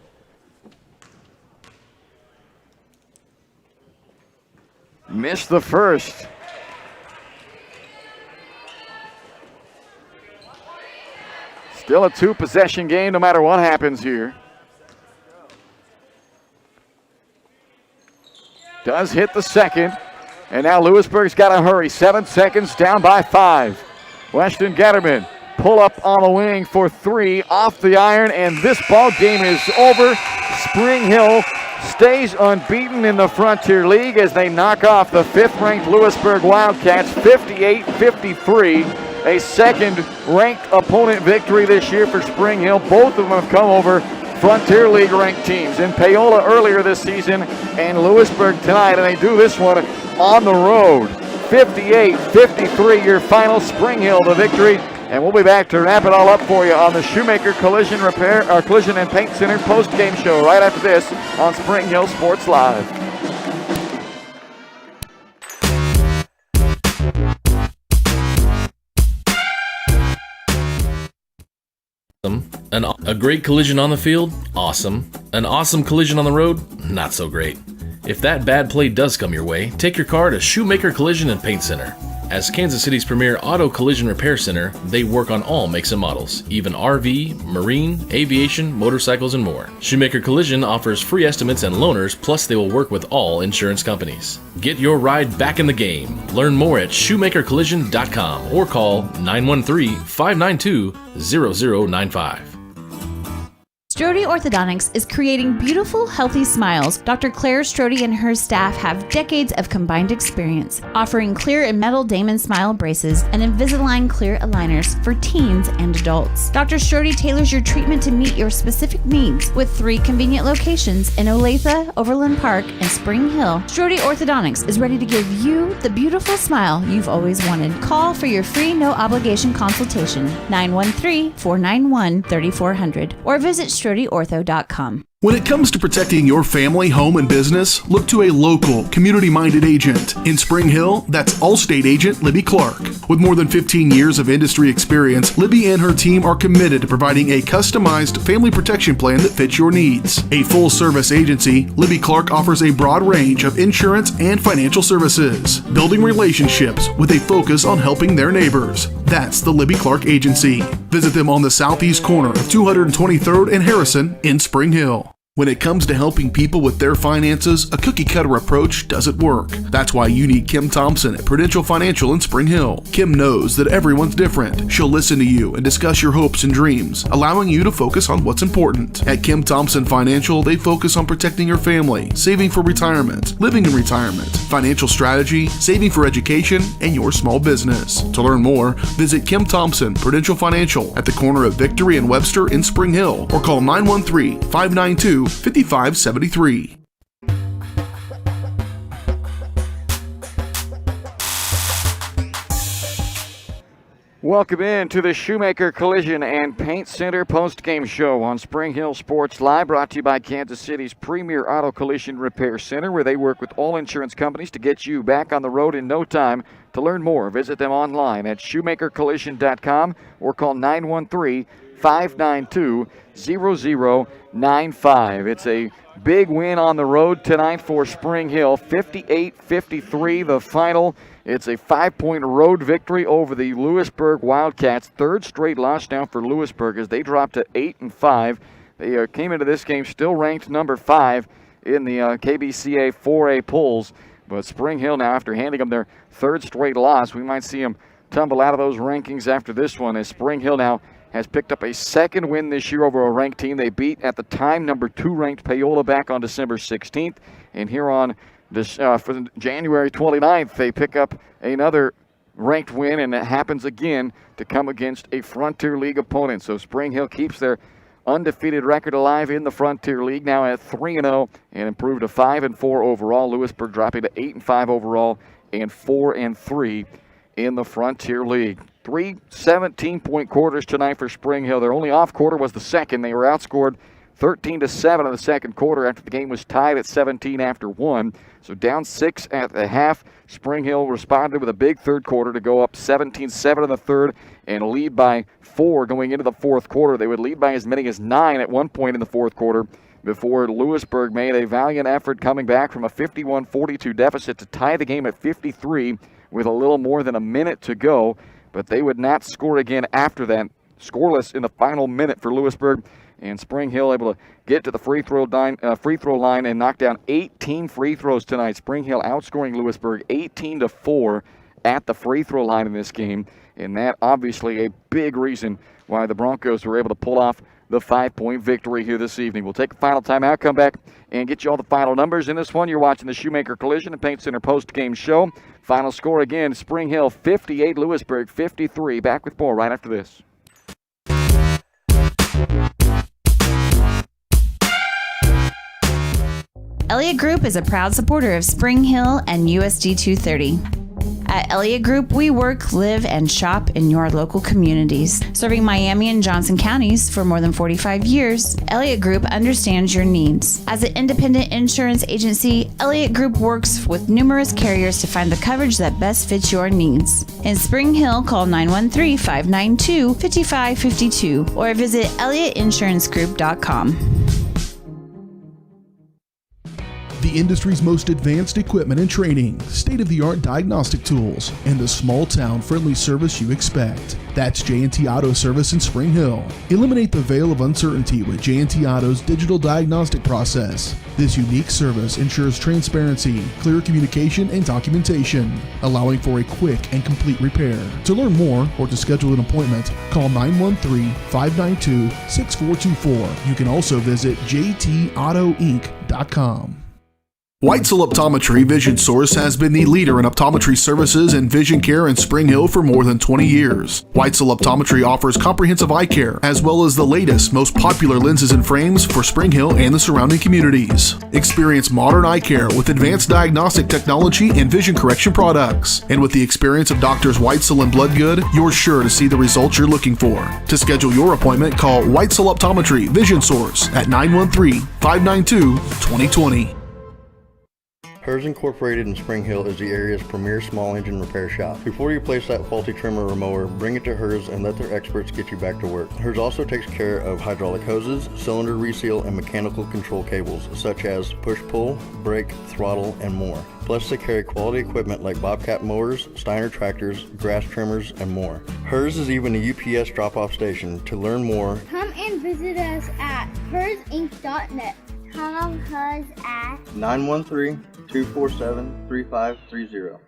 Missed the first. Still a 2-possession game no matter what happens here. Does hit the second, and now Louisburg's got to hurry. 7 seconds, down by 5. Weston Getterman pull up on the wing for 3 off the iron, and this ball game is over. Spring Hill stays unbeaten in the Frontier League as they knock off the 5th-ranked Louisburg Wildcats 58-53. A second-ranked opponent victory this year for Spring Hill. Both of them have come over Frontier League ranked teams. In Paola earlier this season and Louisburg tonight, and they do this one on the road. 58-53 your final. Spring Hill the victory. And we'll be back to wrap it all up for you on the Shoemaker Collision and Paint Center post-game show right after this on Spring Hill Sports Live. A great collision on the field? Awesome. An awesome collision on the road? Not so great. If that bad play does come your way, take your car to Shoemaker Collision and Paint Center. As Kansas City's premier auto collision repair center, they work on all makes and models, even RV, marine, aviation, motorcycles, and more. Shoemaker Collision offers free estimates and loaners, plus they will work with all insurance companies. Get your ride back in the game. Learn more at shoemakercollision.com or call 913-592-0095. Strode Orthodontics is creating beautiful, healthy smiles. Dr. Claire Strode and her staff have decades of combined experience, offering clear and metal Damon smile braces and Invisalign clear aligners for teens and adults. Dr. Strode tailors your treatment to meet your specific needs with 3 convenient locations in Olathe, Overland Park, and Spring Hill. Strode Orthodontics is ready to give you the beautiful smile you've always wanted. Call for your free no-obligation consultation, 913-491-3400, or visit StrodeOrtho.com. When it comes to protecting your family, home, and business, look to a local, community-minded agent. In Spring Hill, that's Allstate agent Libby Clark. With more than 15 years of industry experience, Libby and her team are committed to providing a customized family protection plan that fits your needs. A full-service agency, Libby Clark offers a broad range of insurance and financial services, building relationships with a focus on helping their neighbors. That's the Libby Clark Agency. Visit them on the southeast corner of 223rd and Harrison in Spring Hill. When it comes to helping people with their finances, a cookie-cutter approach doesn't work. That's why you need Kim Thompson at Prudential Financial in Spring Hill. Kim knows that everyone's different. She'll listen to you and discuss your hopes and dreams, allowing you to focus on what's important. At Kim Thompson Financial, they focus on protecting your family, saving for retirement, living in retirement, financial strategy, saving for education, and your small business. To learn more, visit Kim Thompson Prudential Financial at the corner of Victory and Webster in Spring Hill, or call 913-592-5573. Welcome in to the Shoemaker Collision and Paint Center post-game show on Spring Hill Sports Live, brought to you by Kansas City's premier auto collision repair center, where they work with all insurance companies to get you back on the road in no time. To learn more, visit them online at shoemakercollision.com or call 913-592-0095. It's a big win on the road tonight for Spring Hill, 58-53 the final. It's a 5-point road victory over the Louisburg Wildcats. 3rd straight loss now for Louisburg as they dropped to 8-5. They came into this game still ranked number 5 in the KBCA 4A polls. But Spring Hill now, after handing them their 3rd straight loss, we might see them tumble out of those rankings after this one, as Spring Hill now has picked up a 2nd win this year over a ranked team. They beat, at the time, number 2 ranked Paola back on December 16th. And here on this, for January 29th, they pick up another ranked win, and it happens again to come against a Frontier League opponent. So Spring Hill keeps their undefeated record alive in the Frontier League, now at 3-0 and improved to 5-4 overall. Lewisburg dropping to 8-5 overall and 4-3 in the Frontier League. 3 17-point quarters tonight for Spring Hill. Their only off quarter was the second. They were outscored 13-7 in the second quarter after the game was tied at 17 after 1. So down 6 at the half. Spring Hill responded with a big third quarter to go up 17-7 in the third and lead by 4 going into the fourth quarter. They would lead by as many as 9 at one point in the fourth quarter before Lewisburg made a valiant effort coming back from a 51-42 deficit to tie the game at 53 with a little more than a minute to go. But they would not score again after that. Scoreless in the final minute for Lewisburg. And Spring Hill able to get to the free throw line and knock down 18 free throws tonight. Spring Hill outscoring Lewisburg 18-4 at the free throw line in this game. And that obviously a big reason why the Broncos were able to pull off the 5-point victory here this evening. We'll take a final timeout, come back, and get you all the final numbers in this one. You're watching the Shoemaker Collision and Paint Center post-game show. Final score again, Spring Hill 58, Lewisburg 53. Back with more right after this. Elliott Group is a proud supporter of Spring Hill and USD 230. At Elliott Group, we work, live, and shop in your local communities. Serving Miami and Johnson counties for more than 45 years, Elliott Group understands your needs. As an independent insurance agency, Elliott Group works with numerous carriers to find the coverage that best fits your needs. In Spring Hill, call 913-592-5552 or visit ElliottInsuranceGroup.com. The industry's most advanced equipment and training, state-of-the-art diagnostic tools, and the small-town friendly service you expect. That's J&T Auto Service in Spring Hill. Eliminate the veil of uncertainty with J&T Auto's digital diagnostic process. This unique service ensures transparency, clear communication, and documentation, allowing for a quick and complete repair. To learn more or to schedule an appointment, call 913-592-6424. You can also visit jtautoinc.com. Weitzel Optometry Vision Source has been the leader in optometry services and vision care in Spring Hill for more than 20 years. Weitzel Optometry offers comprehensive eye care, as well as the latest, most popular lenses and frames for Spring Hill and the surrounding communities. Experience modern eye care with advanced diagnostic technology and vision correction products. And with the experience of Doctors Weitzel and Bloodgood, you're sure to see the results you're looking for. To schedule your appointment, call Weitzel Optometry Vision Source at 913-592-2020. Hers Incorporated in Spring Hill is the area's premier small engine repair shop. Before you place that faulty trimmer or mower, bring it to Hers and let their experts get you back to work. Hers also takes care of hydraulic hoses, cylinder reseal, and mechanical control cables, such as push-pull, brake, throttle, and more. Plus, they carry quality equipment like Bobcat mowers, Steiner tractors, grass trimmers, and more. Hers is even a UPS drop-off station. To learn more, come and visit us at hersinc.net. Call Hers at 913-247-3530.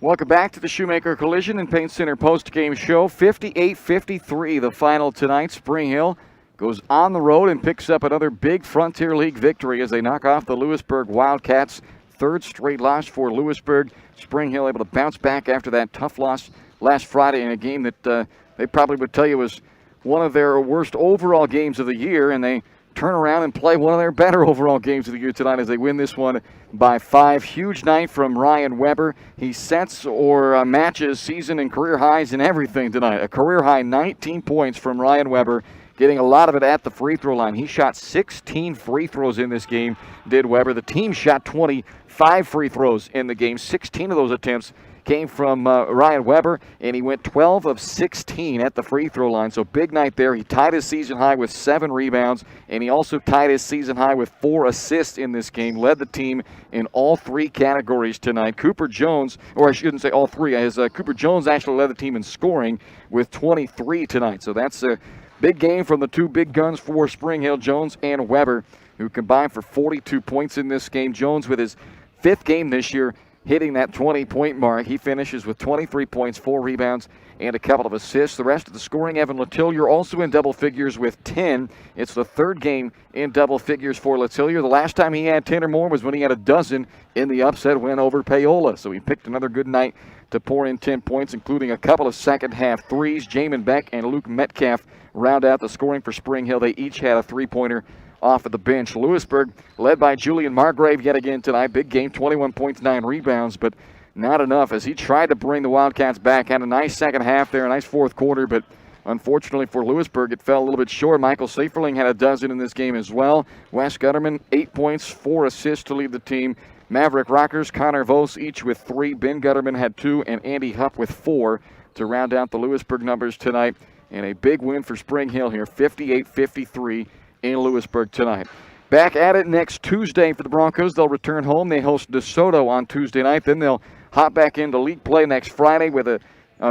Welcome back to the Shoemaker Collision and Paint Center post-game show. 58-53 the final tonight. Spring Hill goes on the road and picks up another big Frontier League victory as they knock off the Lewisburg Wildcats. Third straight loss for Lewisburg. Spring Hill able to bounce back after that tough loss last Friday in a game that they probably would tell you was one of their worst overall games of the year, and they turn around and play one of their better overall games of the year tonight as they win this one by 5. Huge night from Ryan Weber. He sets or matches season and career highs in everything tonight. A career high 19 points from Ryan Weber, getting a lot of it at the free throw line. He shot 16 free throws in this game, did Weber. The team shot 25 free throws in the game. 16 of those attempts came from Ryan Weber, and he went 12 of 16 at the free throw line. So big night there. He tied his season high with 7 rebounds, and he also tied his season high with 4 assists in this game. Led the team in all 3 categories tonight. Cooper Jones, or I shouldn't say all 3, as Cooper Jones actually led the team in scoring with 23 tonight. So that's a big game from the 2 big guns for Spring Hill, Jones and Weber, who combined for 42 points in this game. Jones with his 5th game this year, hitting that 20-point mark. He finishes with 23 points, 4 rebounds, and a couple of assists. The rest of the scoring, Evan Letillier also in double figures with 10. It's the third game in double figures for Letillier. The last time he had 10 or more was when he had a dozen in the upset win over Paola. So he picked another good night to pour in 10 points, including a couple of second-half threes. Jamin Beck and Luke Metcalf round out the scoring for Spring Hill. They each had a three-pointer off of the bench. Louisburg, led by Julian Margrave yet again tonight. Big game, 21 points, 9 rebounds, but not enough as he tried to bring the Wildcats back. Had a nice second half there, a nice fourth quarter, but unfortunately for Louisburg, it fell a little bit short. Michael Seiferling had a dozen in this game as well. Wes Gutterman, 8 points, 4 assists to lead the team. Maverick Rockers, Connor Vos, each with 3. Ben Gutterman had 2, and Andy Hupp with 4 to round out the Louisburg numbers tonight. And a big win for Spring Hill here, 58-53 in Louisburg tonight. Back at it next Tuesday for the Broncos. They'll return home. They host DeSoto on Tuesday night. Then they'll hop back into league play next Friday with a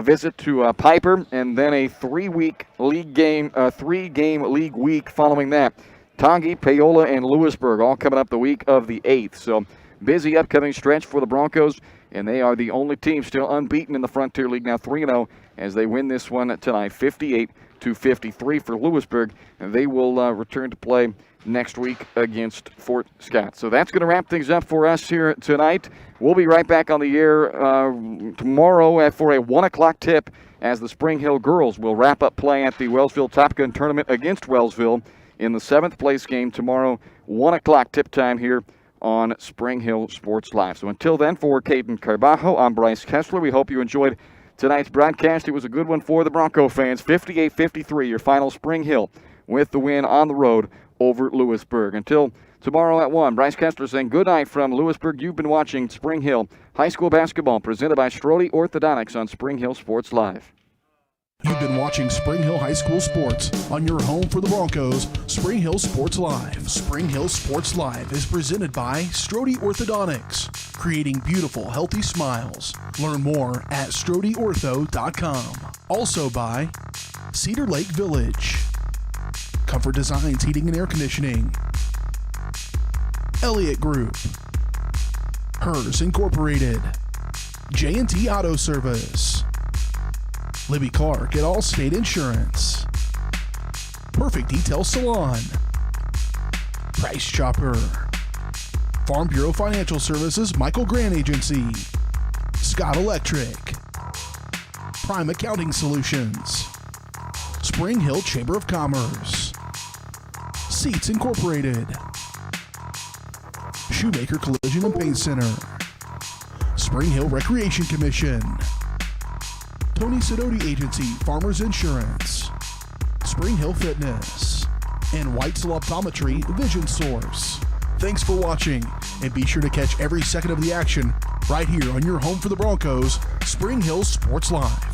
visit to Piper, and then a 3-game league week following that. Tongi, Paola, and Louisburg all coming up the week of the 8th. So busy upcoming stretch for the Broncos, and they are the only team still unbeaten in the Frontier League, now 3-0 as they win this one tonight, 58-53 for Lewisburg, and they will return to play next week against Fort Scott. So that's going to wrap things up for us here tonight. We'll be right back on the air tomorrow for a 1 o'clock tip as the Spring Hill girls will wrap up play at the Wellsville Top Gun Tournament against Wellsville in the 7th place game tomorrow, 1 o'clock tip time here on Spring Hill Sports Live. So until then, for Caden Carbajo, I'm Bryce Kessler. We hope you enjoyed tonight's broadcast. It was a good one for the Bronco fans. 58-53, your final. Spring Hill with the win on the road over Louisburg. Until tomorrow at 1, Bryce Kessler saying good night from Louisburg. You've been watching Spring Hill High School Basketball presented by Strode Orthodontics on Spring Hill Sports Live. You've been watching Spring Hill High School Sports on your home for the Broncos, Spring Hill Sports Live. Spring Hill Sports Live is presented by Strode Orthodontics, creating beautiful, healthy smiles. Learn more at StrodeOrtho.com. Also by Cedar Lake Village, Comfort Designs Heating and Air Conditioning, Elliott Group, Hers Incorporated, J&T Auto Service, Libby Clark at Allstate Insurance, Perfect Detail Salon, Price Chopper, Farm Bureau Financial Services Michael Grant Agency, Scott Electric, Prime Accounting Solutions, Spring Hill Chamber of Commerce, Seats Incorporated, Shoemaker Collision and Paint Center, Spring Hill Recreation Commission, Tony Sidoti Agency, Farmers Insurance, Spring Hill Fitness, and Whitesell Optometry Vision Source. Thanks for watching, and be sure to catch every second of the action right here on your home for the Broncos, Spring Hill Sports Live.